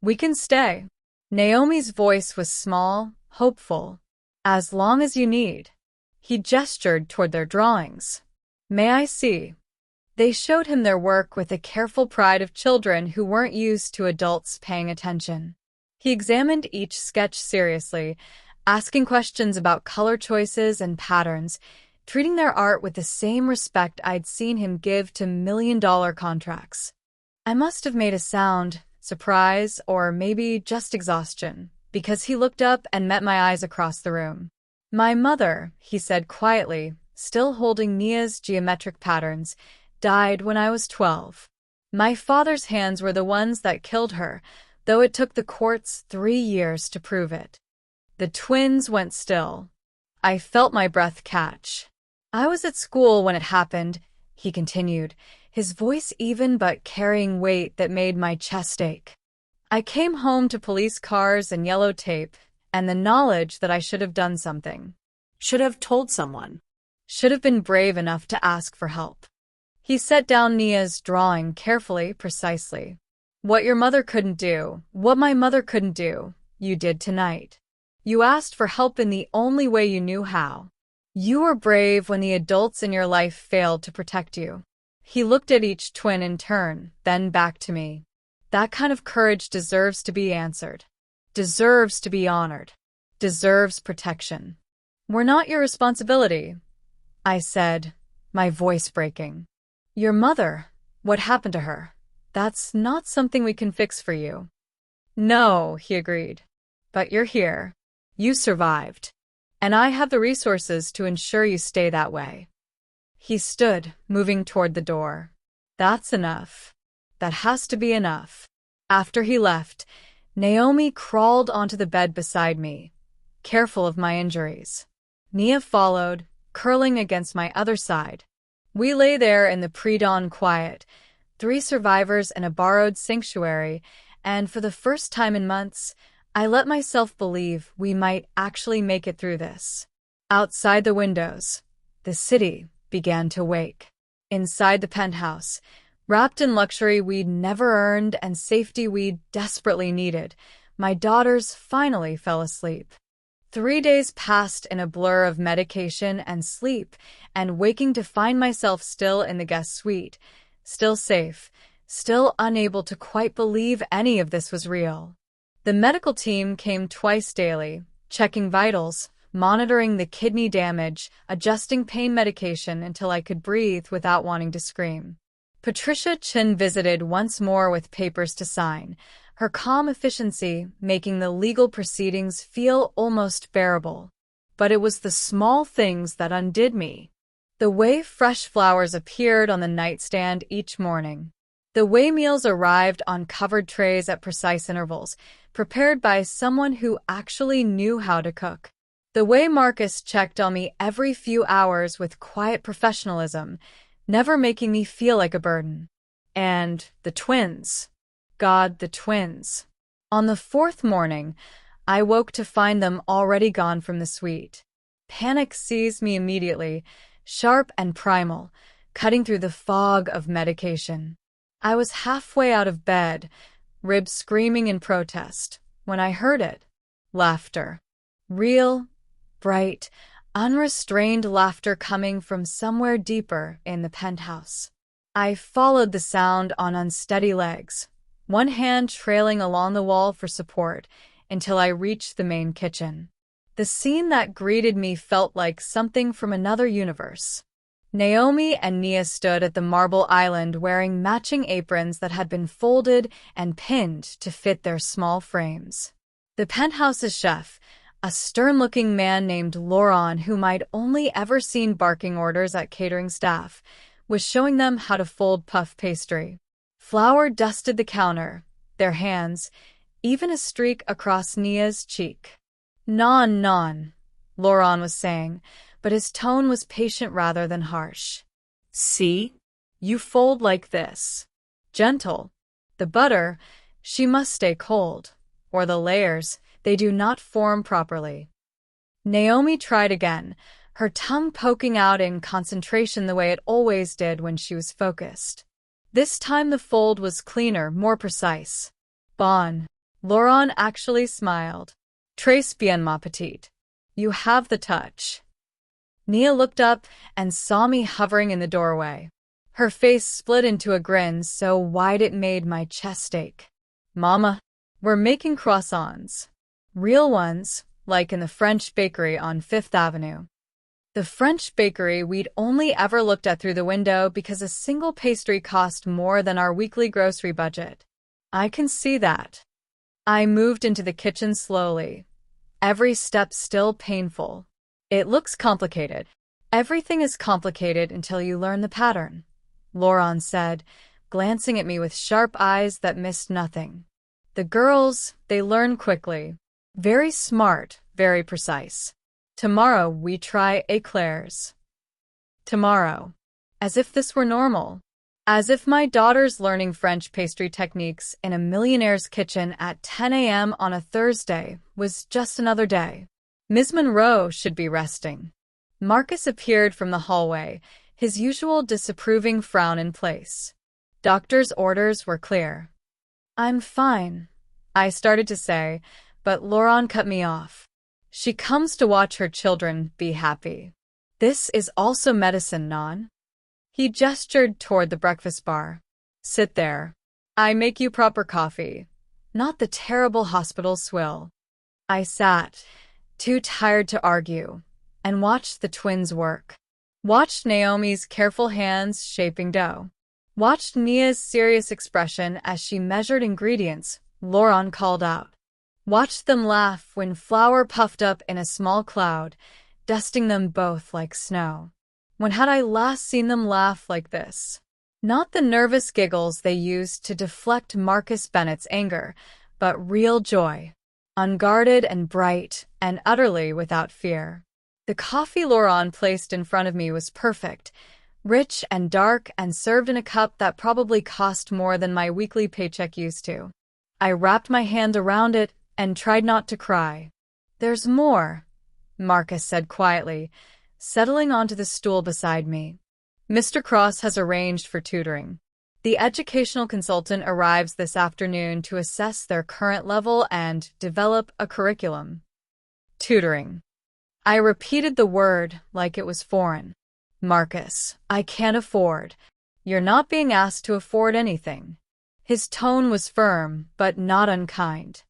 We can stay. Naomi's voice was small, hopeful. As long as you need. He gestured toward their drawings. May I see? They showed him their work with the careful pride of children who weren't used to adults paying attention. He examined each sketch seriously, asking questions about color choices and patterns, treating their art with the same respect I'd seen him give to million-dollar contracts. I must have made a sound, surprise, or maybe just exhaustion, because he looked up and met my eyes across the room. My mother, he said quietly, still holding Nia's geometric patterns, died when I was 12. My father's hands were the ones that killed her, though it took the courts 3 years to prove it. The twins went still. I felt my breath catch. I was at school when it happened, he continued, his voice even but carrying weight that made my chest ache. I came home to police cars and yellow tape, and the knowledge that I should have done something. Should have told someone. Should have been brave enough to ask for help. He set down Nia's drawing carefully, precisely. What your mother couldn't do, what my mother couldn't do, you did tonight. You asked for help in the only way you knew how. You were brave when the adults in your life failed to protect you. He looked at each twin in turn, then back to me. That kind of courage deserves to be answered. Deserves to be honored. Deserves protection. We're not your responsibility, I said, my voice breaking. Your mother, what happened to her? That's not something we can fix for you. No, he agreed. But you're here. You survived. And I have the resources to ensure you stay that way. He stood, moving toward the door. That's enough. That has to be enough. After he left, Naomi crawled onto the bed beside me, careful of my injuries. Nia followed, curling against my other side. We lay there in the pre-dawn quiet, 3 survivors in a borrowed sanctuary, and for the first time in months, I let myself believe we might actually make it through this. Outside the windows, the city began to wake. Inside the penthouse, wrapped in luxury we'd never earned and safety we desperately needed, my daughters finally fell asleep. 3 days passed in a blur of medication and sleep, and waking to find myself still in the guest suite, still safe, still unable to quite believe any of this was real. The medical team came twice daily, checking vitals, monitoring the kidney damage, adjusting pain medication until I could breathe without wanting to scream. Patricia Chin visited once more with papers to sign, her calm efficiency making the legal proceedings feel almost bearable. But it was the small things that undid me. The way fresh flowers appeared on the nightstand each morning. The way meals arrived on covered trays at precise intervals, prepared by someone who actually knew how to cook. The way Marcus checked on me every few hours with quiet professionalism, never making me feel like a burden. And the twins. God, the twins. On the 4th morning, I woke to find them already gone from the suite. Panic seized me immediately, sharp and primal, cutting through the fog of medication. I was halfway out of bed, ribs screaming in protest, when I heard it. Laughter. Real, bright, unrestrained laughter coming from somewhere deeper in the penthouse. I followed the sound on unsteady legs, one hand trailing along the wall for support, until I reached the main kitchen. The scene that greeted me felt like something from another universe. Naomi and Nia stood at the marble island wearing matching aprons that had been folded and pinned to fit their small frames. The penthouse's chef, a stern-looking man named Laurent whom I'd only ever seen barking orders at catering staff, was showing them how to fold puff pastry. Flour dusted the counter, their hands, even a streak across Nia's cheek. Non, non, Laurent was saying, but his tone was patient rather than harsh. See? You fold like this. Gentle. The butter, she must stay cold, or the layers, they do not form properly. Naomi tried again, her tongue poking out in concentration the way it always did when she was focused. This time the fold was cleaner, more precise. Bon. Laurent actually smiled. Très bien, ma petite. You have the touch. Nia looked up and saw me hovering in the doorway. Her face split into a grin so wide it made my chest ache. Mama, we're making croissants. Real ones, like in the French bakery on 5th Avenue. The French bakery we'd only ever looked at through the window because a single pastry cost more than our weekly grocery budget. I can see that. I moved into the kitchen slowly, every step still painful. It looks complicated. Everything is complicated until you learn the pattern. Lauren said, glancing at me with sharp eyes that missed nothing. The girls, they learn quickly. Very smart, very precise. Tomorrow we try eclairs. Tomorrow. As if this were normal. As if my daughter's learning French pastry techniques in a millionaire's kitchen at 10 a.m. on a Thursday was just another day. Ms. Monroe should be resting. Marcus appeared from the hallway, his usual disapproving frown in place. Doctor's orders were clear. "I'm fine," I started to say, but Lauren cut me off. "She comes to watch her children be happy. This is also medicine, non?" He gestured toward the breakfast bar. "Sit there. I make you proper coffee, not the terrible hospital swill." I sat, too tired to argue, and watched the twins work. Watched Naomi's careful hands shaping dough. Watched Nia's serious expression as she measured ingredients Lauren called out. Watched them laugh when flour puffed up in a small cloud, dusting them both like snow. When had I last seen them laugh like this? Not the nervous giggles they used to deflect Marcus Bennett's anger, but real joy. Unguarded and bright, and utterly without fear. The coffee Lauren placed in front of me was perfect, rich and dark, and served in a cup that probably cost more than my weekly paycheck used to. I wrapped my hand around it and tried not to cry. "There's more," Marcus said quietly, settling onto the stool beside me. "Mr. Cross has arranged for tutoring. The educational consultant arrives this afternoon to assess their current level and develop a curriculum." Tutoring. I repeated the word like it was foreign. "Marcus, I can't afford. You're not being asked to afford anything." His tone was firm, but not unkind.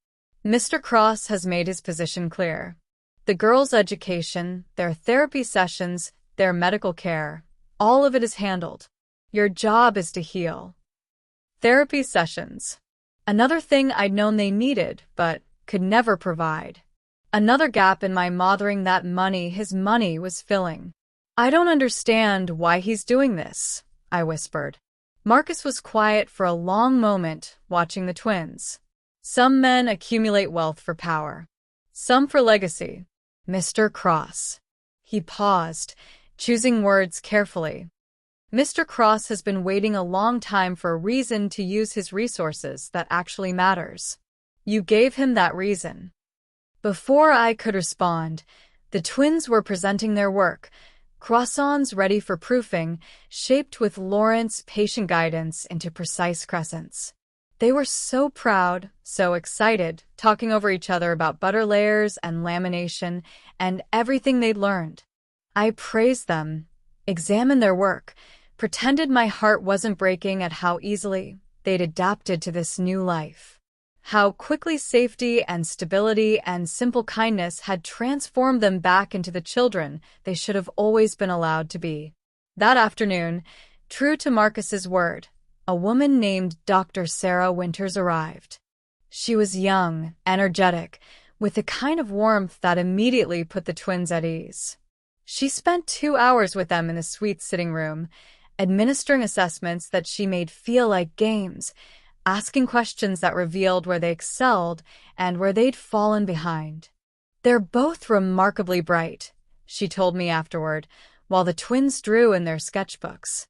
Mr. Cross has made his position clear. The girls' education, their therapy sessions, their medical care, all of it is handled. Your job is to heal. Therapy sessions. Another thing I'd known they needed, but could never provide. Another gap in my mothering that his money was filling. "I don't understand why he's doing this," I whispered. Marcus was quiet for a long moment, watching the twins. "Some men accumulate wealth for power. Some for legacy. Mr. Cross." He paused, choosing words carefully. "Mr. Cross has been waiting a long time for a reason to use his resources that actually matters. You gave him that reason." Before I could respond, the twins were presenting their work, croissants ready for proofing, shaped with Lauren's patient guidance into precise crescents. They were so proud, so excited, talking over each other about butter layers and lamination and everything they'd learned. I praised them, examined their work, pretended my heart wasn't breaking at how easily they'd adapted to this new life. How quickly safety and stability and simple kindness had transformed them back into the children they should have always been allowed to be. That afternoon, true to Marcus's word, a woman named Dr. Sarah Winters arrived. She was young, energetic, with a kind of warmth that immediately put the twins at ease. She spent 2 hours with them in the suite sitting room, administering assessments that she made feel like games, asking questions that revealed where they excelled and where they'd fallen behind. "They're both remarkably bright," she told me afterward, while the twins drew in their sketchbooks.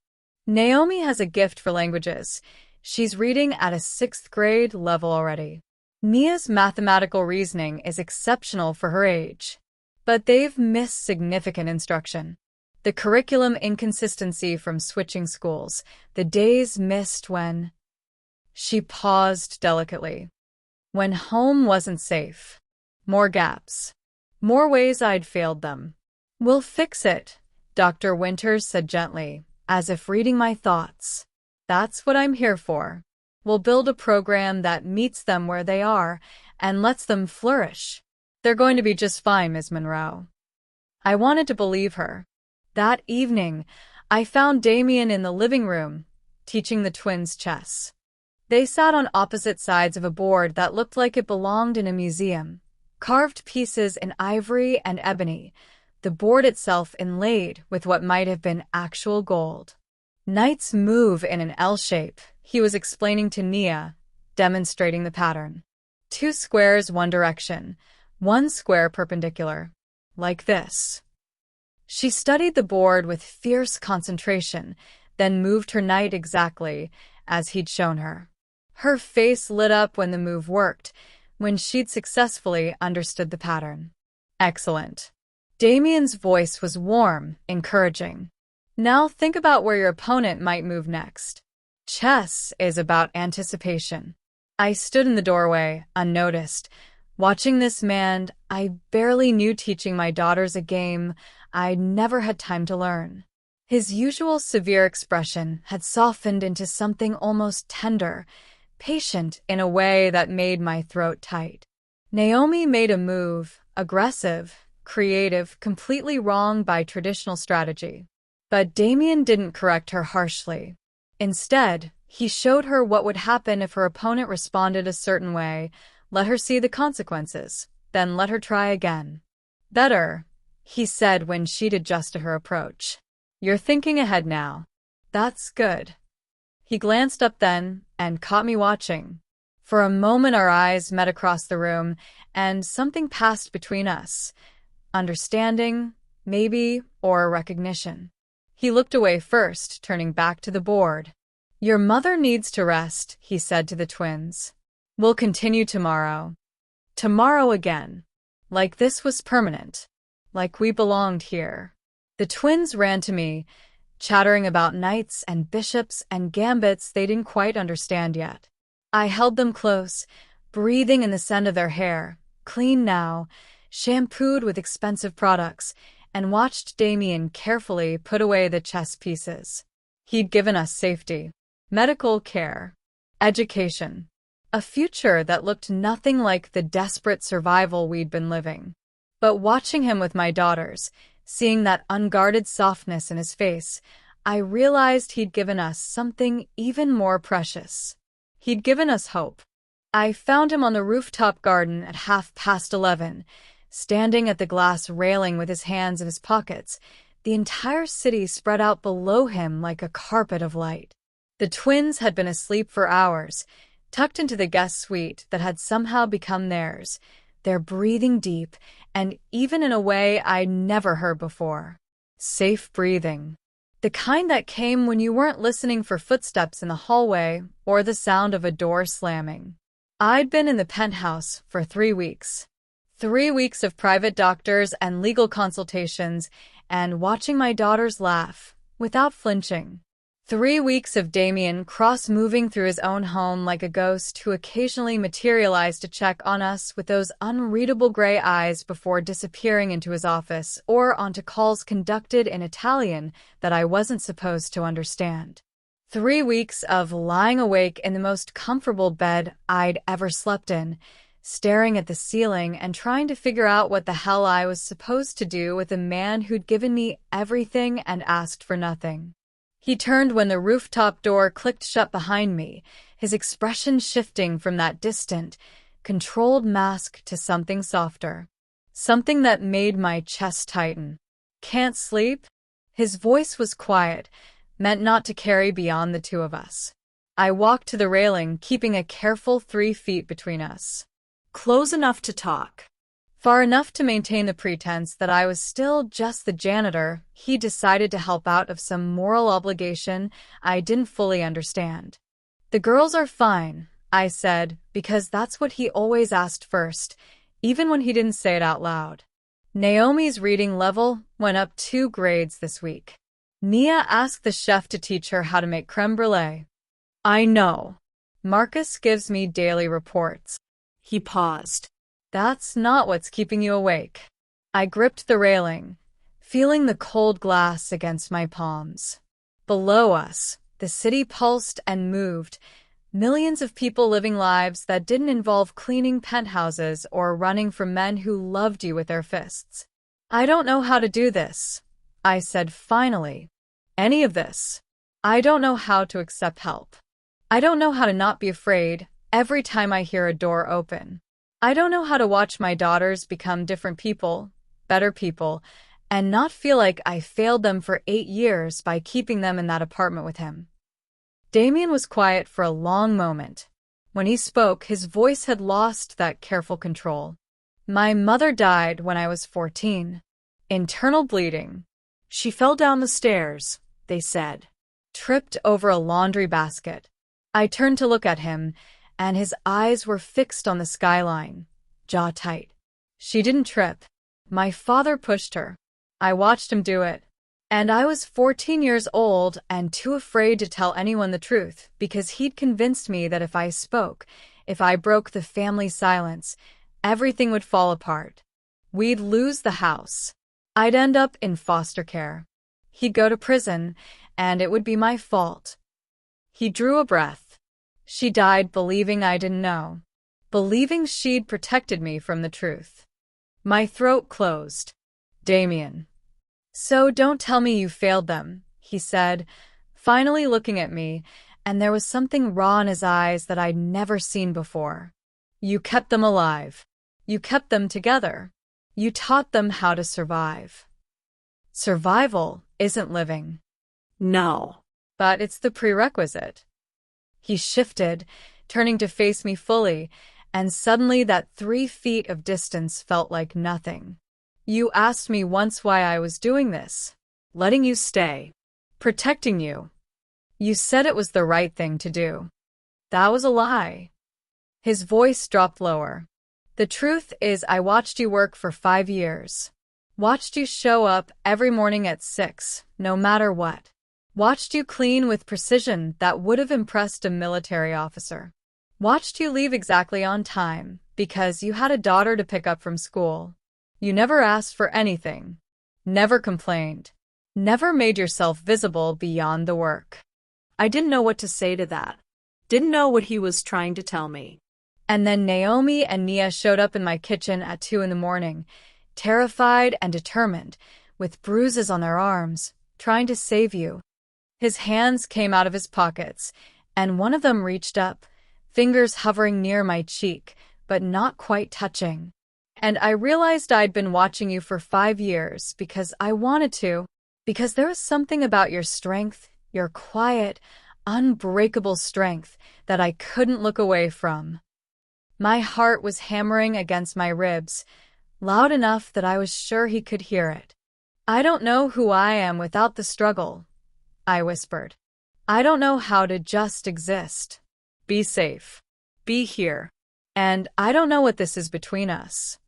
"Naomi has a gift for languages. She's reading at a 6th grade level already. Nia's mathematical reasoning is exceptional for her age. But they've missed significant instruction. The curriculum inconsistency from switching schools, the days missed when..." She paused delicately. "When home wasn't safe. More gaps. More ways I'd failed them." "We'll fix it," Dr. Winters said gently, as if reading my thoughts. "That's what I'm here for. We'll build a program that meets them where they are and lets them flourish. They're going to be just fine, Ms. Monroe." I wanted to believe her. That evening, I found Damian in the living room, teaching the twins chess. They sat on opposite sides of a board that looked like it belonged in a museum, carved pieces in ivory and ebony, the board itself inlaid with what might have been actual gold. Nights move in an L shape, he was explaining to Nia, demonstrating the pattern. 2 squares one direction, 1 square perpendicular. Like this. She studied the board with fierce concentration, then moved her knight exactly as he'd shown her. Her face lit up when the move worked, when she'd successfully understood the pattern. Excellent. Damian's voice was warm, encouraging. Now think about where your opponent might move next. Chess is about anticipation. I stood in the doorway, unnoticed, watching this man I barely knew teaching my daughters a game I'd never had time to learn. His usual severe expression had softened into something almost tender, patient in a way that made my throat tight. Naomi made a move, aggressive, creative, completely wrong by traditional strategy. But Damian didn't correct her harshly. Instead, he showed her what would happen if her opponent responded a certain way, let her see the consequences, then let her try again. Better, he said when she'd adjusted her approach. You're thinking ahead now. That's good. He glanced up then and caught me watching. For a moment our eyes met across the room, and something passed between us. Understanding, maybe, or recognition. He looked away first, turning back to the board. Your mother needs to rest, he said to the twins. We'll continue tomorrow. Tomorrow again. Like this was permanent. Like we belonged here. The twins ran to me, chattering about knights and bishops and gambits they didn't quite understand yet. I held them close, breathing in the scent of their hair, clean now, shampooed with expensive products, and watched Damian carefully put away the chess pieces. He'd given us safety, medical care, education, a future that looked nothing like the desperate survival we'd been living. But watching him with my daughters, seeing that unguarded softness in his face, I realized he'd given us something even more precious. He'd given us hope. I found him on the rooftop garden at 11:30, standing at the glass railing with his hands in his pockets, the entire city spread out below him like a carpet of light. The twins had been asleep for hours, tucked into the guest suite that had somehow become theirs, their breathing deep, and even in a way I'd never heard before. Safe breathing. The kind that came when you weren't listening for footsteps in the hallway or the sound of a door slamming. I'd been in the penthouse for 3 weeks. 3 weeks of private doctors and legal consultations, and watching my daughters laugh, without flinching. 3 weeks of Damian Cross moving through his own home like a ghost who occasionally materialized to check on us with those unreadable gray eyes before disappearing into his office or onto calls conducted in Italian that I wasn't supposed to understand. 3 weeks of lying awake in the most comfortable bed I'd ever slept in, staring at the ceiling and trying to figure out what the hell I was supposed to do with a man who'd given me everything and asked for nothing. He turned when the rooftop door clicked shut behind me, his expression shifting from that distant, controlled mask to something softer. Something that made my chest tighten. Can't sleep? His voice was quiet, meant not to carry beyond the two of us. I walked to the railing, keeping a careful 3 feet between us. Close enough to talk. Far enough to maintain the pretense that I was still just the janitor he decided to help out of some moral obligation I didn't fully understand. The girls are fine, I said, because that's what he always asked first, even when he didn't say it out loud. Naomi's reading level went up 2 grades this week. Nia asked the chef to teach her how to make creme brulee. I know. Marcus gives me daily reports. He paused. That's not what's keeping you awake. I gripped the railing, feeling the cold glass against my palms. Below us, the city pulsed and moved, millions of people living lives that didn't involve cleaning penthouses or running from men who loved you with their fists. I don't know how to do this, I said finally. Any of this. I don't know how to accept help. I don't know how to not be afraid every time I hear a door open. I don't know how to watch my daughters become different people, better people, and not feel like I failed them for 8 years by keeping them in that apartment with him. Damian was quiet for a long moment. When he spoke, his voice had lost that careful control. My mother died when I was 14. Internal bleeding. She fell down the stairs, they said. Tripped over a laundry basket. I turned to look at him, and his eyes were fixed on the skyline, jaw tight. She didn't trip. My father pushed her. I watched him do it. And I was 14 years old and too afraid to tell anyone the truth because he'd convinced me that if I spoke, if I broke the family silence, everything would fall apart. We'd lose the house. I'd end up in foster care. He'd go to prison, and it would be my fault. He drew a breath. She died believing I didn't know, believing she'd protected me from the truth. My throat closed. Damian. So don't tell me you failed them, he said, finally looking at me, and there was something raw in his eyes that I'd never seen before. You kept them alive. You kept them together. You taught them how to survive. Survival isn't living. No. But it's the prerequisite. He shifted, turning to face me fully, and suddenly that 3 feet of distance felt like nothing. You asked me once why I was doing this, letting you stay, protecting you. You said it was the right thing to do. That was a lie. His voice dropped lower. The truth is I watched you work for 5 years. Watched you show up every morning at 6, no matter what. Watched you clean with precision that would have impressed a military officer. Watched you leave exactly on time because you had a daughter to pick up from school. You never asked for anything. Never complained. Never made yourself visible beyond the work. I didn't know what to say to that. Didn't know what he was trying to tell me. And then Naomi and Nia showed up in my kitchen at 2 in the morning, terrified and determined, with bruises on their arms, trying to save you. His hands came out of his pockets, and one of them reached up, fingers hovering near my cheek, but not quite touching. And I realized I'd been watching you for 5 years because I wanted to, because there was something about your strength, your quiet, unbreakable strength, that I couldn't look away from. My heart was hammering against my ribs, loud enough that I was sure he could hear it. I don't know who I am without the struggle, I whispered. I don't know how to just exist. Be safe. Be here. And I don't know what this is between us.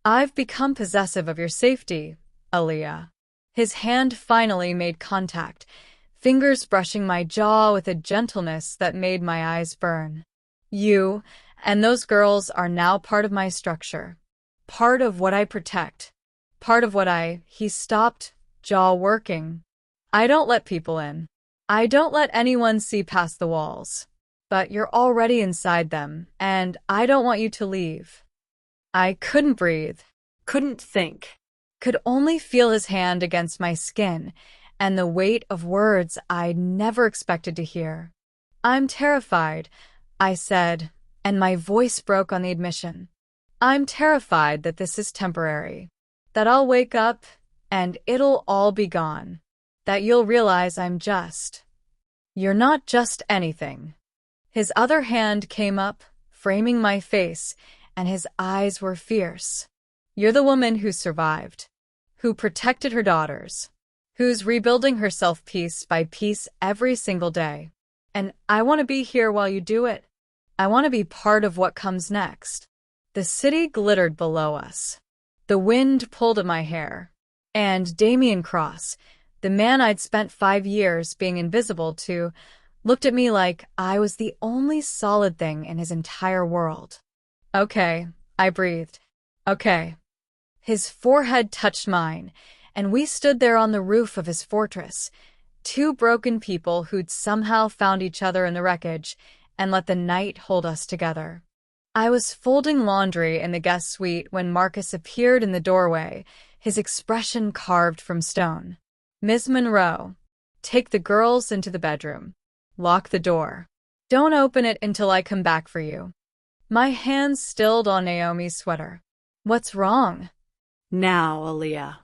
I've become possessive of your safety, Aaliyah. His hand finally made contact, fingers brushing my jaw with a gentleness that made my eyes burn. You and those girls are now part of my structure, part of what I protect, part of what He stopped, jaw working. I don't let people in. I don't let anyone see past the walls. But you're already inside them, and I don't want you to leave. I couldn't breathe, couldn't think, could only feel his hand against my skin and the weight of words I'd never expected to hear. I'm terrified, I said, and my voice broke on the admission. I'm terrified that this is temporary, that I'll wake up and it'll all be gone, that you'll realize you're not just anything. His other hand came up, framing my face, and his eyes were fierce. You're the woman who survived, who protected her daughters, who's rebuilding herself piece by piece every single day. And I want to be here while you do it. I want to be part of what comes next. The city glittered below us. The wind pulled at my hair. And Damian Cross, the man I'd spent 5 years being invisible to, looked at me like I was the only solid thing in his entire world. Okay, I breathed. Okay. His forehead touched mine, and we stood there on the roof of his fortress, 2 broken people who'd somehow found each other in the wreckage and let the night hold us together. I was folding laundry in the guest suite when Marcus appeared in the doorway, his expression carved from stone. Ms. Monroe, take the girls into the bedroom. Lock the door. Don't open it until I come back for you. My hands stilled on Naomi's sweater. What's wrong? Now, Aaliyah.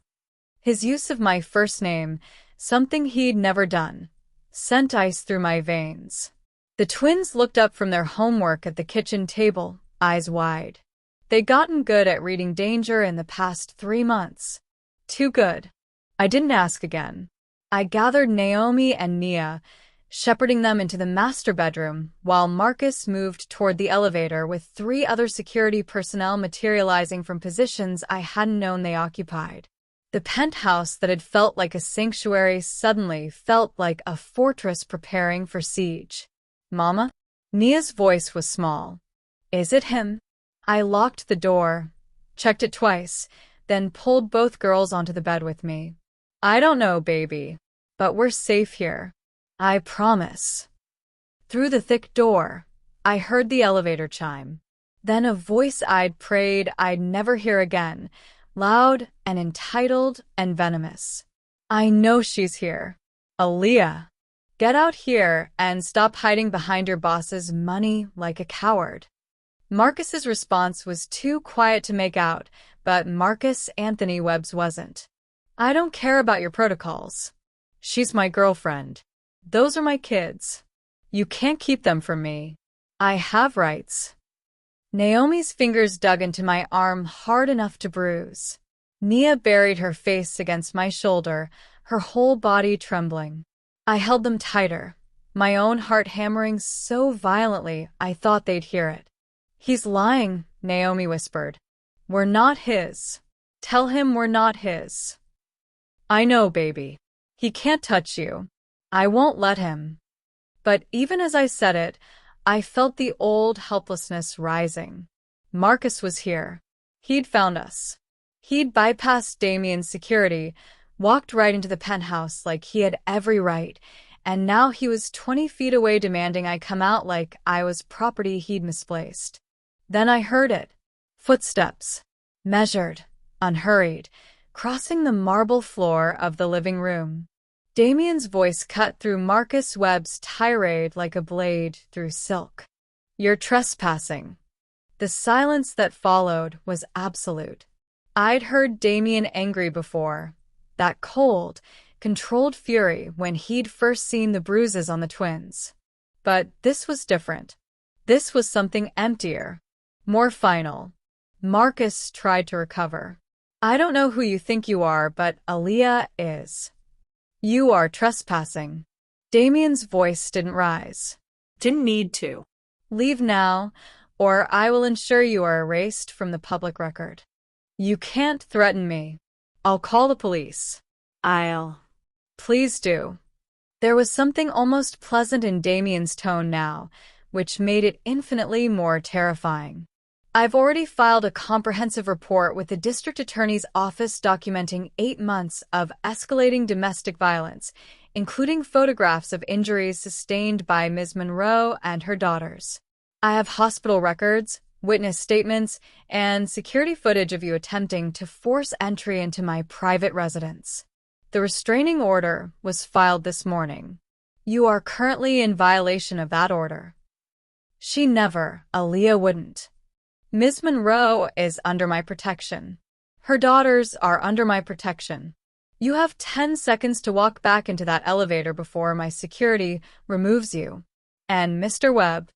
His use of my first name, something he'd never done, sent ice through my veins. The twins looked up from their homework at the kitchen table, eyes wide. They'd gotten good at reading danger in the past 3 months. Too good. I didn't ask again. I gathered Naomi and Nia, shepherding them into the master bedroom, while Marcus moved toward the elevator with 3 other security personnel materializing from positions I hadn't known they occupied. The penthouse that had felt like a sanctuary suddenly felt like a fortress preparing for siege. "Mama?" Nia's voice was small. "Is it him?" I locked the door, checked it twice, then pulled both girls onto the bed with me. "I don't know, baby, but we're safe here. I promise." Through the thick door, I heard the elevator chime. Then a voice I'd prayed I'd never hear again, loud and entitled and venomous. "I know she's here. Aaliyah, get out here and stop hiding behind your boss's money like a coward." Marcus's response was too quiet to make out, but Marcus Anthony Webb's wasn't. "I don't care about your protocols. She's my girlfriend. Those are my kids. You can't keep them from me. I have rights." Naomi's fingers dug into my arm hard enough to bruise. Nia buried her face against my shoulder, her whole body trembling. I held them tighter, my own heart hammering so violently I thought they'd hear it. "He's lying," Naomi whispered. "We're not his. Tell him we're not his." "I know, baby. He can't touch you. I won't let him." But even as I said it, I felt the old helplessness rising. Marcus was here. He'd found us. He'd bypassed Damian's security, walked right into the penthouse like he had every right, and now he was 20 feet away demanding I come out like I was property he'd misplaced. Then I heard it. Footsteps. Measured, unhurried, crossing the marble floor of the living room. Damian's voice cut through Marcus Webb's tirade like a blade through silk. "You're trespassing." The silence that followed was absolute. I'd heard Damian angry before, that cold, controlled fury when he'd first seen the bruises on the twins. But this was different. This was something emptier, more final. Marcus tried to recover. "I don't know who you think you are, but Aaliyah is. You are trespassing." Damian's voice didn't rise. Didn't need to. "Leave now, or I will ensure you are erased from the public record." "You can't threaten me. I'll call the police." "Please do." There was something almost pleasant in Damian's tone now, which made it infinitely more terrifying. "I've already filed a comprehensive report with the district attorney's office documenting 8 months of escalating domestic violence, including photographs of injuries sustained by Ms. Monroe and her daughters. I have hospital records, witness statements, and security footage of you attempting to force entry into my private residence. The restraining order was filed this morning. You are currently in violation of that order." Aaliyah wouldn't. "Ms. Monroe is under my protection. Her daughters are under my protection. You have 10 seconds to walk back into that elevator before my security removes you." And Mr. Webb,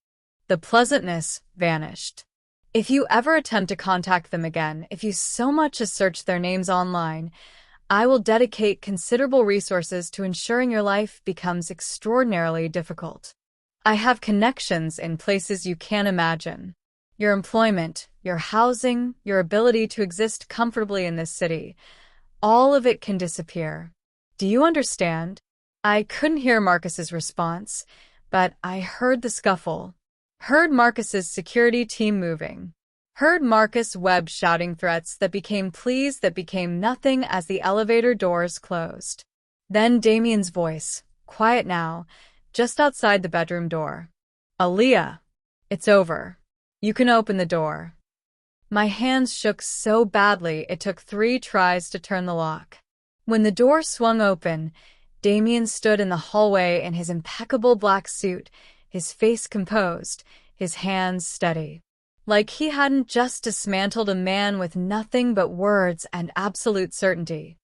the pleasantness vanished. "If you ever attempt to contact them again, if you so much as search their names online, I will dedicate considerable resources to ensuring your life becomes extraordinarily difficult. I have connections in places you can't imagine. Your employment, your housing, your ability to exist comfortably in this city, all of it can disappear. Do you understand?" I couldn't hear Marcus's response, but I heard the scuffle. Heard Marcus's security team moving. Heard Marcus Webb shouting threats that became pleas that became nothing as the elevator doors closed. Then Damian's voice, quiet now, just outside the bedroom door. "Aaliyah, it's over. You can open the door." My hands shook so badly it took 3 tries to turn the lock. When the door swung open, Damian stood in the hallway in his impeccable black suit, his face composed, his hands steady. Like he hadn't just dismantled a man with nothing but words and absolute certainty.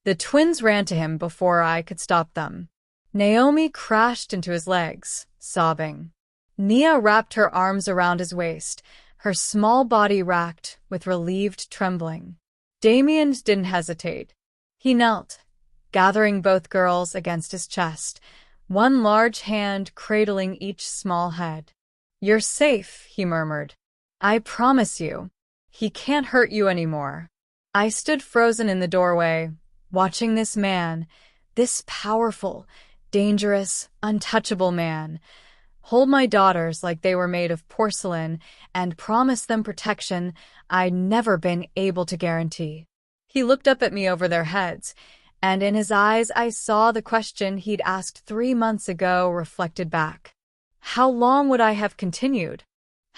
The twins ran to him before I could stop them. Naomi crashed into his legs, sobbing. Nia wrapped her arms around his waist, her small body racked with relieved trembling. Damian didn't hesitate. He knelt, gathering both girls against his chest, one large hand cradling each small head. "You're safe," he murmured. "I promise you. He can't hurt you anymore." I stood frozen in the doorway, watching this man, this powerful, dangerous, untouchable man, hold my daughters like they were made of porcelain and promise them protection I'd never been able to guarantee. He looked up at me over their heads, and in his eyes I saw the question he'd asked 3 months ago reflected back. How long would I have continued?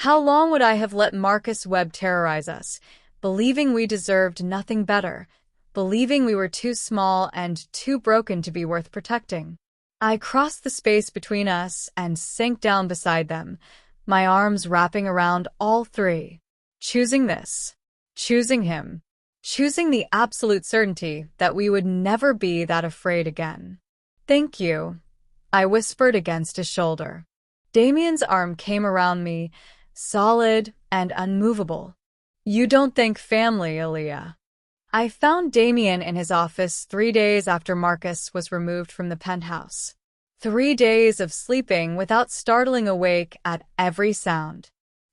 How long would I have let Marcus Webb terrorize us, believing we deserved nothing better, believing we were too small and too broken to be worth protecting? I crossed the space between us and sank down beside them, my arms wrapping around all three. Choosing this. Choosing him. Choosing the absolute certainty that we would never be that afraid again. "Thank you," I whispered against his shoulder. Damian's arm came around me, solid and unmovable. "You don't think family, Aaliyah." I found Damian in his office 3 days after Marcus was removed from the penthouse. 3 days of sleeping without startling awake at every sound.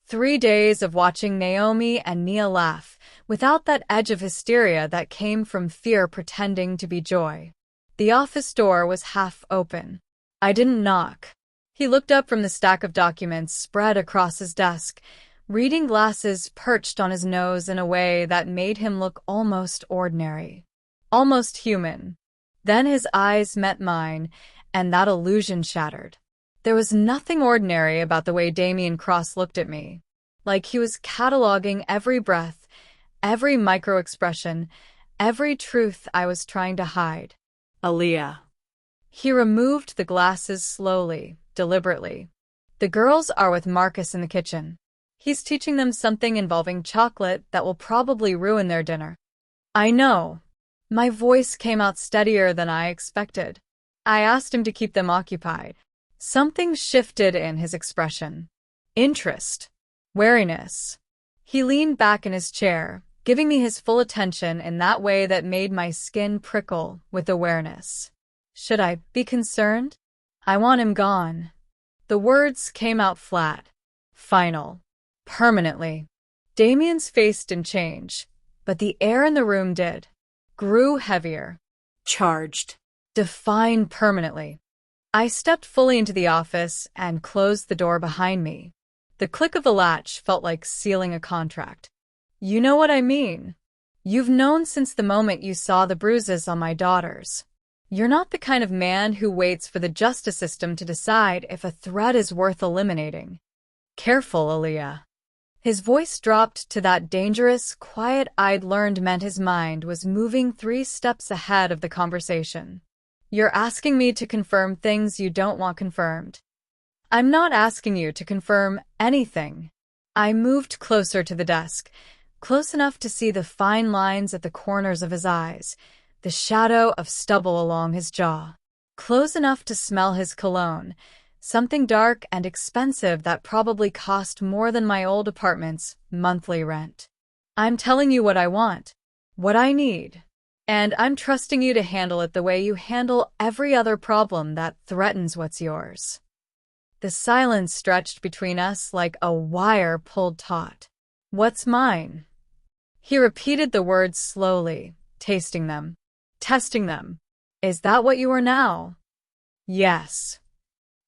3 days of watching Naomi and Nia laugh without that edge of hysteria that came from fear pretending to be joy. The office door was half open. I didn't knock. He looked up from the stack of documents spread across his desk, reading glasses perched on his nose in a way that made him look almost ordinary, almost human. Then his eyes met mine, and that illusion shattered. There was nothing ordinary about the way Damian Cross looked at me, like he was cataloging every breath, every micro-expression, every truth I was trying to hide. "Aaliyah." He removed the glasses slowly, deliberately. "The girls are with Marcus in the kitchen. He's teaching them something involving chocolate that will probably ruin their dinner." "I know." My voice came out steadier than I expected. I asked him to keep them occupied. Something shifted in his expression. Interest. Wariness. He leaned back in his chair, giving me his full attention in that way that made my skin prickle with awareness. "Should I be concerned? I want him gone." The words came out flat. Final. Permanently. Damian's face didn't change, but the air in the room did. Grew heavier. Charged. Defined permanently. I stepped fully into the office and closed the door behind me. The click of the latch felt like sealing a contract. "You know what I mean. You've known since the moment you saw the bruises on my daughters. You're not the kind of man who waits for the justice system to decide if a threat is worth eliminating. Careful, Aaliyah." His voice dropped to that dangerous, quiet I'd learned meant his mind was moving 3 steps ahead of the conversation. "You're asking me to confirm things you don't want confirmed." "I'm not asking you to confirm anything." I moved closer to the desk, close enough to see the fine lines at the corners of his eyes, the shadow of stubble along his jaw, close enough to smell his cologne, something dark and expensive that probably cost more than my old apartment's monthly rent. "I'm telling you what I want, what I need, and I'm trusting you to handle it the way you handle every other problem that threatens what's yours." The silence stretched between us like a wire pulled taut. "What's mine?" He repeated the words slowly, tasting them, testing them. "Is that what you are now?" "Yes."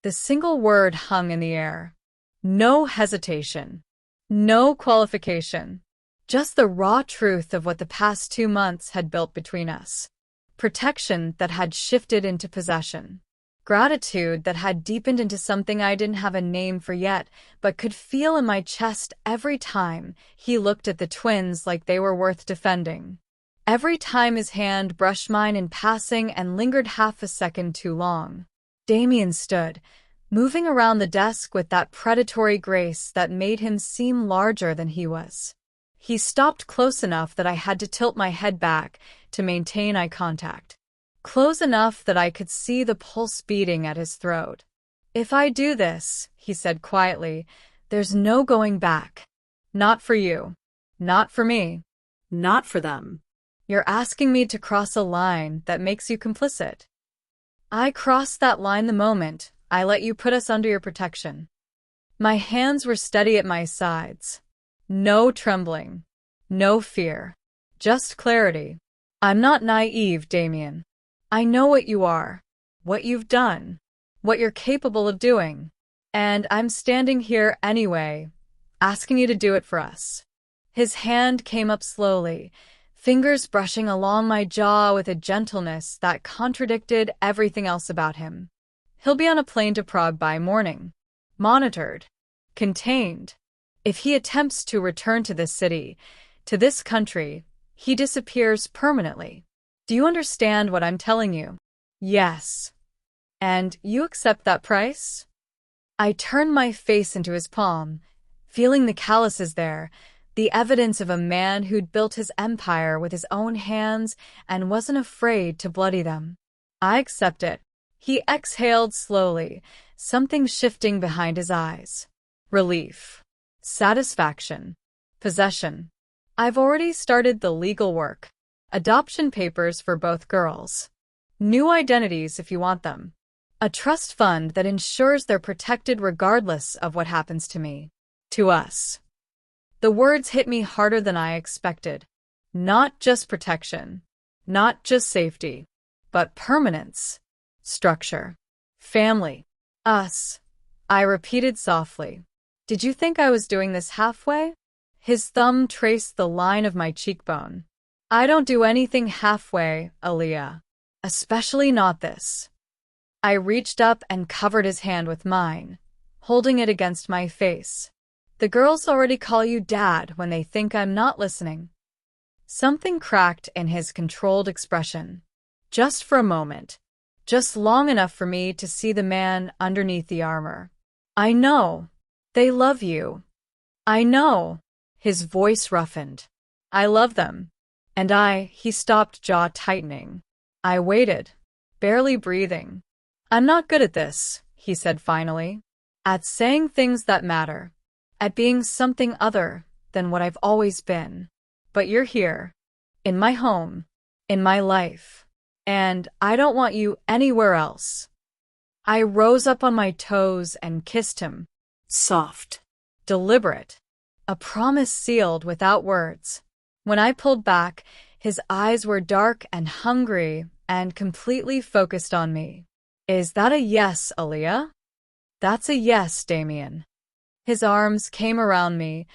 The single word hung in the air. No hesitation. No qualification. Just the raw truth of what the past 2 months had built between us. Protection that had shifted into possession. Gratitude that had deepened into something I didn't have a name for yet, but could feel in my chest every time he looked at the twins like they were worth defending. Every time his hand brushed mine in passing and lingered half a second too long. Damian stood, moving around the desk with that predatory grace that made him seem larger than he was. He stopped close enough that I had to tilt my head back to maintain eye contact. Close enough that I could see the pulse beating at his throat. "If I do this," he said quietly, "there's no going back. Not for you. Not for me. Not for them." You're asking me to cross a line that makes you complicit. I crossed that line the moment I let you put us under your protection." My hands were steady at my sides. No trembling. No fear. Just clarity. "I'm not naive, Damian. I know what you are, what you've done, what you're capable of doing. And I'm standing here anyway, asking you to do it for us." His hand came up slowly, fingers brushing along my jaw with a gentleness that contradicted everything else about him. "He'll be on a plane to Prague by morning. Monitored. Contained. If he attempts to return to this city, to this country, he disappears permanently. Do you understand what I'm telling you?" "Yes." "And you accept that price?" I turned my face into his palm, feeling the calluses there, the evidence of a man who'd built his empire with his own hands and wasn't afraid to bloody them. "I accept it." He exhaled slowly, something shifting behind his eyes. Relief. Satisfaction. Possession. "I've already started the legal work. Adoption papers for both girls. New identities if you want them. A trust fund that ensures they're protected regardless of what happens to me. To us." The words hit me harder than I expected. Not just protection. Not just safety. But permanence. Structure. Family. Us. I repeated softly. "Did you think I was doing this halfway?" His thumb traced the line of my cheekbone. "I don't do anything halfway, Aaliyah. Especially not this." I reached up and covered his hand with mine, holding it against my face. "The girls already call you Dad when they think I'm not listening." Something cracked in his controlled expression. Just for a moment. Just long enough for me to see the man underneath the armor. "I know. They love you. I know." His voice roughened. "I love them. And he stopped, jaw tightening. I waited, barely breathing. "I'm not good at this," he said finally. "At saying things that matter. At being something other than what I've always been. But you're here. In my home. In my life. And I don't want you anywhere else." I rose up on my toes and kissed him. Soft. Deliberate. A promise sealed without words. When I pulled back, his eyes were dark and hungry and completely focused on me. "Is that a yes, Aaliyah?" "That's a yes, Damian." His arms came around me,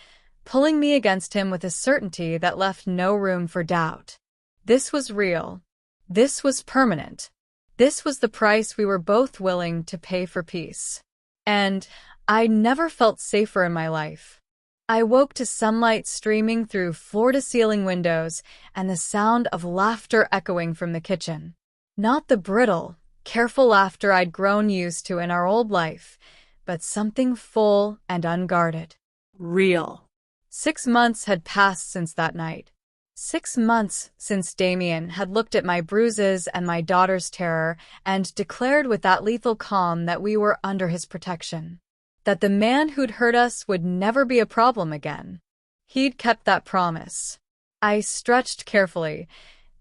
pulling me against him with a certainty that left no room for doubt. This was real. This was permanent. This was the price we were both willing to pay for peace. And I never felt safer in my life. I woke to sunlight streaming through floor-to-ceiling windows and the sound of laughter echoing from the kitchen. Not the brittle, careful laughter I'd grown used to in our old life, but something full and unguarded. Real. 6 months had passed since that night. 6 months since Damian had looked at my bruises and my daughter's terror and declared with that lethal calm that we were under his protection. That the man who'd hurt us would never be a problem again. He'd kept that promise. I stretched carefully,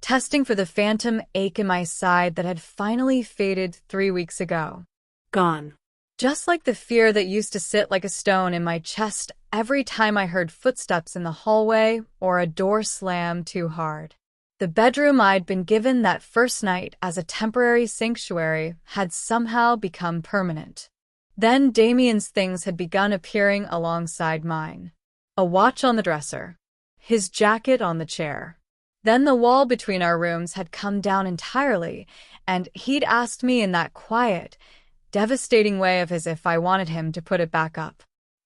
testing for the phantom ache in my side that had finally faded 3 weeks ago. Gone. Just like the fear that used to sit like a stone in my chest every time I heard footsteps in the hallway or a door slam too hard. The bedroom I'd been given that first night as a temporary sanctuary had somehow become permanent. Then Damian's things had begun appearing alongside mine. A watch on the dresser. His jacket on the chair. Then the wall between our rooms had come down entirely, and he'd asked me in that quiet, devastating way of as if I wanted him to put it back up.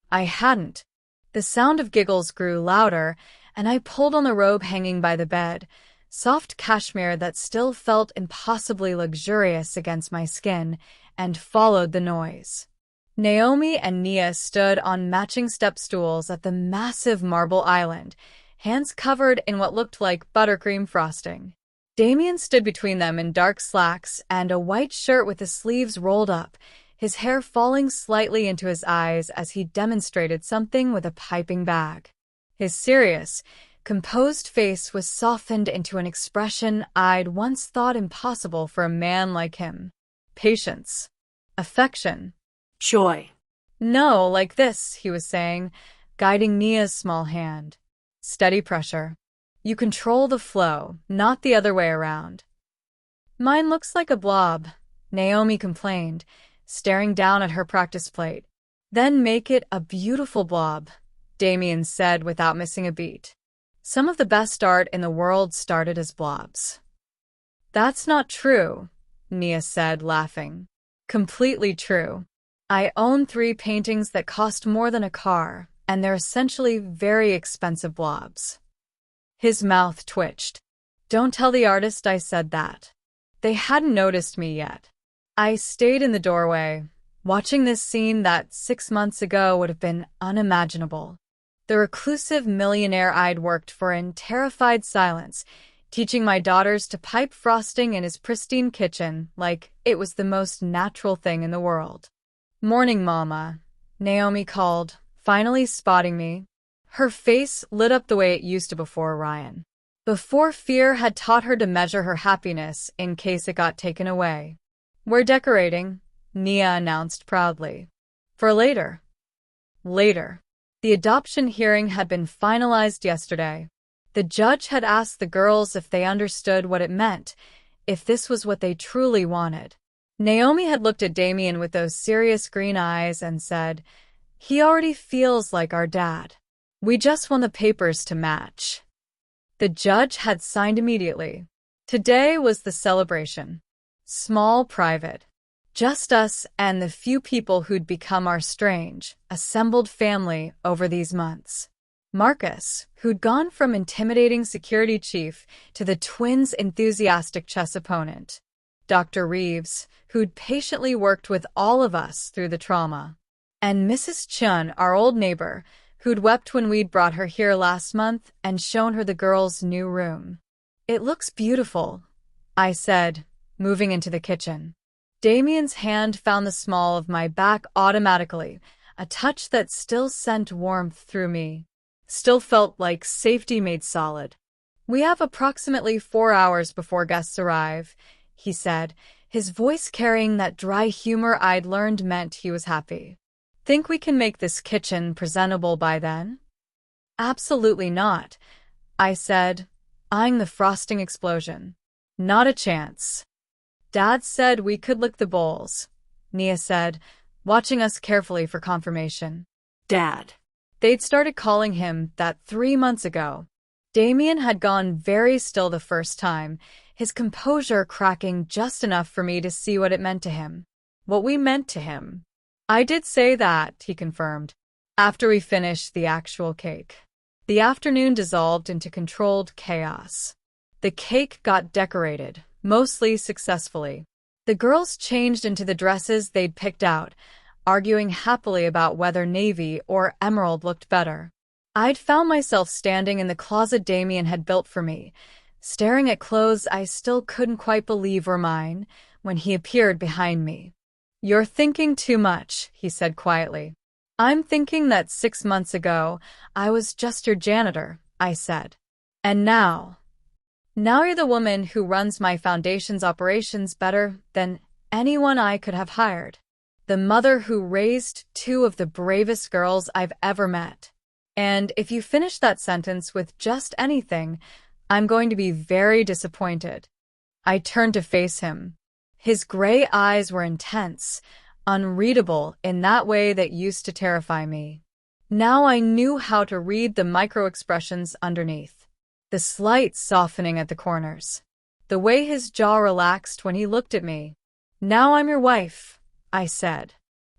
I hadn't. The sound of giggles grew louder, and I pulled on the robe hanging by the bed, soft cashmere that still felt impossibly luxurious against my skin, and followed the noise. Naomi and Nia stood on matching step stools at the massive marble island, hands covered in what looked like buttercream frosting. Damian stood between them in dark slacks and a white shirt with the sleeves rolled up, his hair falling slightly into his eyes as he demonstrated something with a piping bag. His serious, composed face was softened into an expression I'd once thought impossible for a man like him. Patience. Affection. Joy. No, like this, he was saying, guiding Nia's small hand. Steady pressure. You control the flow, not the other way around. Mine looks like a blob, Naomi complained, staring down at her practice plate. Then make it a beautiful blob, Damian said without missing a beat. Some of the best art in the world started as blobs. That's not true, Nia said, laughing. Completely true. I own 3 paintings that cost more than a car, and they're essentially very expensive blobs. His mouth twitched. Don't tell the artist I said that. They hadn't noticed me yet. I stayed in the doorway, watching this scene that 6 months ago would have been unimaginable. The reclusive millionaire I'd worked for in terrified silence, teaching my daughters to pipe frosting in his pristine kitchen like it was the most natural thing in the world. Morning, Mama, Naomi called, finally spotting me. Her face lit up the way it used to before Ryan. Before fear had taught her to measure her happiness in case it got taken away. We're decorating, Nia announced proudly. For later. Later. The adoption hearing had been finalized yesterday. The judge had asked the girls if they understood what it meant, if this was what they truly wanted. Naomi had looked at Damian with those serious green eyes and said, "He already feels like our dad. We just want the papers to match." The judge had signed immediately. Today was the celebration. Small, private. Just us and the few people who'd become our strange, assembled family over these months. Marcus, who'd gone from intimidating security chief to the twins' enthusiastic chess opponent. Dr. Reeves, who'd patiently worked with all of us through the trauma. And Mrs. Chun, our old neighbor, who'd wept when we'd brought her here last month and shown her the girls' new room. It looks beautiful, I said, moving into the kitchen. Damian's hand found the small of my back automatically, a touch that still sent warmth through me. Still felt like safety made solid. We have approximately 4 hours before guests arrive, he said, his voice carrying that dry humor I'd learned meant he was happy. Think we can make this kitchen presentable by then? Absolutely not, I said, eyeing the frosting explosion. Not a chance. Dad said we could lick the bowls, Nia said, watching us carefully for confirmation. Dad. They'd started calling him that 3 months ago. Damian had gone very still the first time, his composure cracking just enough for me to see what it meant to him. What we meant to him. I did say that, he confirmed, after we finished the actual cake. The afternoon dissolved into controlled chaos. The cake got decorated, mostly successfully. The girls changed into the dresses they'd picked out, arguing happily about whether navy or emerald looked better. I'd found myself standing in the closet Damian had built for me, staring at clothes I still couldn't quite believe were mine, when he appeared behind me. You're thinking too much, he said quietly. I'm thinking that 6 months ago, I was just your janitor, I said. And now you're the woman who runs my foundation's operations better than anyone I could have hired. The mother who raised 2 of the bravest girls I've ever met. And if you finish that sentence with just anything, I'm going to be very disappointed. I turned to face him. His gray eyes were intense, unreadable in that way that used to terrify me. Now I knew how to read the micro-expressions underneath. The slight softening at the corners. The way his jaw relaxed when he looked at me. Now I'm your wife, I said.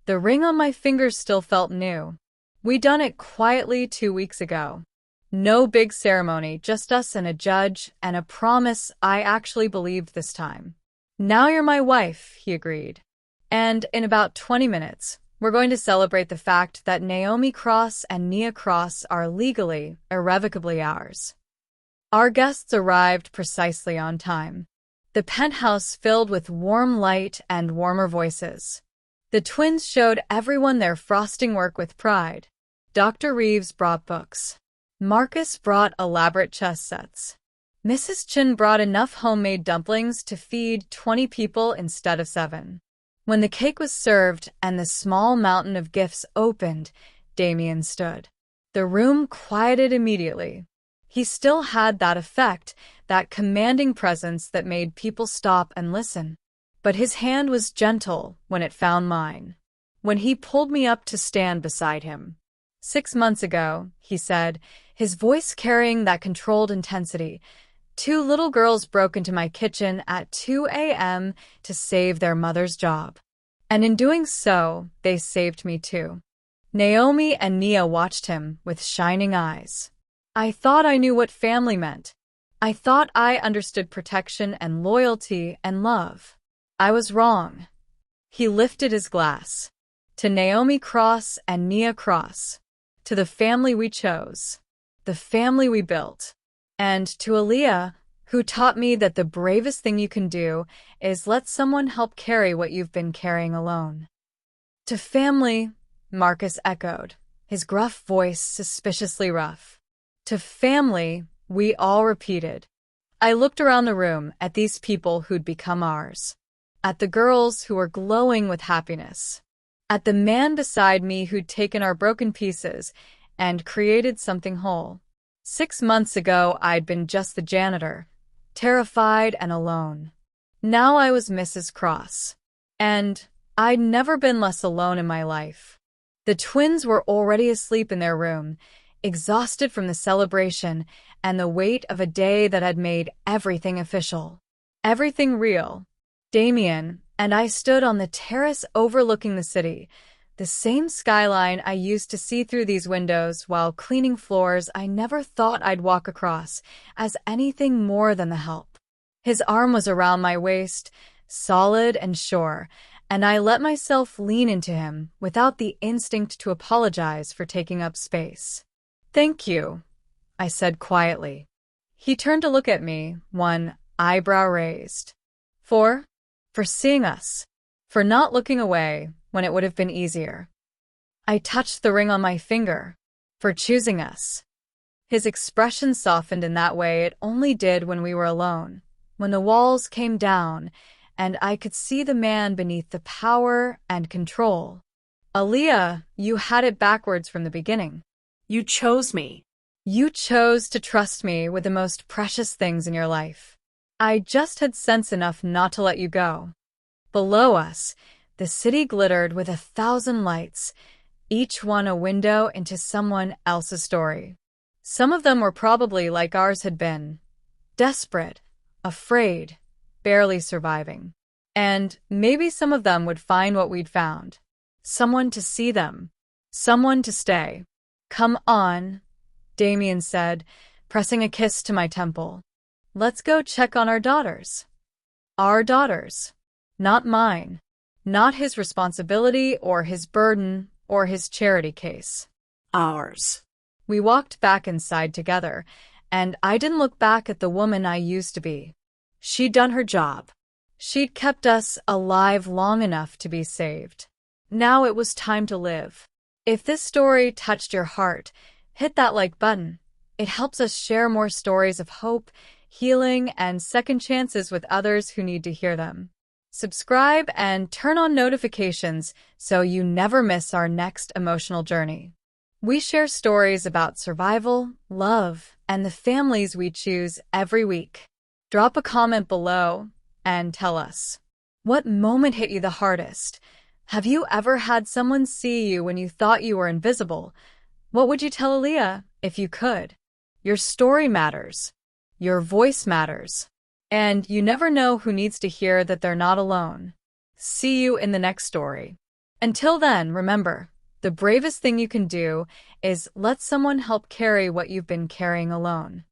The ring on my finger still felt new. We'd done it quietly 2 weeks ago. No big ceremony, just us and a judge, and a promise I actually believed this time. Now you're my wife, he agreed. And in about 20 minutes, We're going to celebrate the fact that Naomi Cross and Nia Cross are legally, irrevocably ours. Our guests arrived precisely on time. The penthouse filled with warm light and warmer voices. The twins showed everyone their frosting work with pride. Dr. Reeves brought books. Marcus brought elaborate chess sets. Mrs. Chin brought enough homemade dumplings to feed 20 people instead of 7. When the cake was served and the small mountain of gifts opened, Damian stood. The room quieted immediately. He still had that effect, that commanding presence that made people stop and listen. But his hand was gentle when it found mine. When he pulled me up to stand beside him. 6 months ago, he said, his voice carrying that controlled intensity, 2 little girls broke into my kitchen at 2 a.m. to save their mother's job. And in doing so, they saved me too. Naomi and Nia watched him with shining eyes. I thought I knew what family meant. I thought I understood protection and loyalty and love. I was wrong. He lifted his glass. To Naomi Cross and Nia Cross. To the family we chose. The family we built. And to Aaliyah, who taught me that the bravest thing you can do is let someone help carry what you've been carrying alone. To family, Marcus echoed, his gruff voice suspiciously rough. To family, we all repeated. I looked around the room at these people who'd become ours. At the girls who were glowing with happiness. At the man beside me who'd taken our broken pieces and created something whole. 6 months ago, I'd been just the janitor, terrified and alone. Now I was Mrs. Cross. And I'd never been less alone in my life. The twins were already asleep in their room, exhausted from the celebration and the weight of a day that had made everything official. Everything real. Damian and I stood on the terrace overlooking the city, the same skyline I used to see through these windows while cleaning floors I never thought I'd walk across as anything more than the help. His arm was around my waist, solid and sure, and I let myself lean into him without the instinct to apologize for taking up space. Thank you, I said quietly. He turned to look at me, one eyebrow raised. For seeing us, for not looking away when it would have been easier. I touched the ring on my finger, for choosing us. His expression softened in that way it only did when we were alone, when the walls came down, and I could see the man beneath the power and control. Aaliyah, you had it backwards from the beginning. You chose me. You chose to trust me with the most precious things in your life. I just had sense enough not to let you go. Below us, the city glittered with 1,000 lights, each one a window into someone else's story. Some of them were probably like ours had been, desperate, afraid, barely surviving. And maybe some of them would find what we'd found. Someone to see them. Someone to stay. Come on, Damian said, pressing a kiss to my temple. Let's go check on our daughters. Our daughters. Not mine. Not his responsibility or his burden or his charity case. Ours. We walked back inside together, and I didn't look back at the woman I used to be. She'd done her job. She'd kept us alive long enough to be saved. Now it was time to live. If this story touched your heart, hit that like button. It helps us share more stories of hope, healing, and second chances with others who need to hear them. Subscribe and turn on notifications so you never miss our next emotional journey. We share stories about survival, love, and the families we choose every week. Drop a comment below and tell us, what moment hit you the hardest? Have you ever had someone see you when you thought you were invisible? What would you tell Aaliyah if you could? Your story matters. Your voice matters. And you never know who needs to hear that they're not alone. See you in the next story. Until then, remember, the bravest thing you can do is let someone help carry what you've been carrying alone.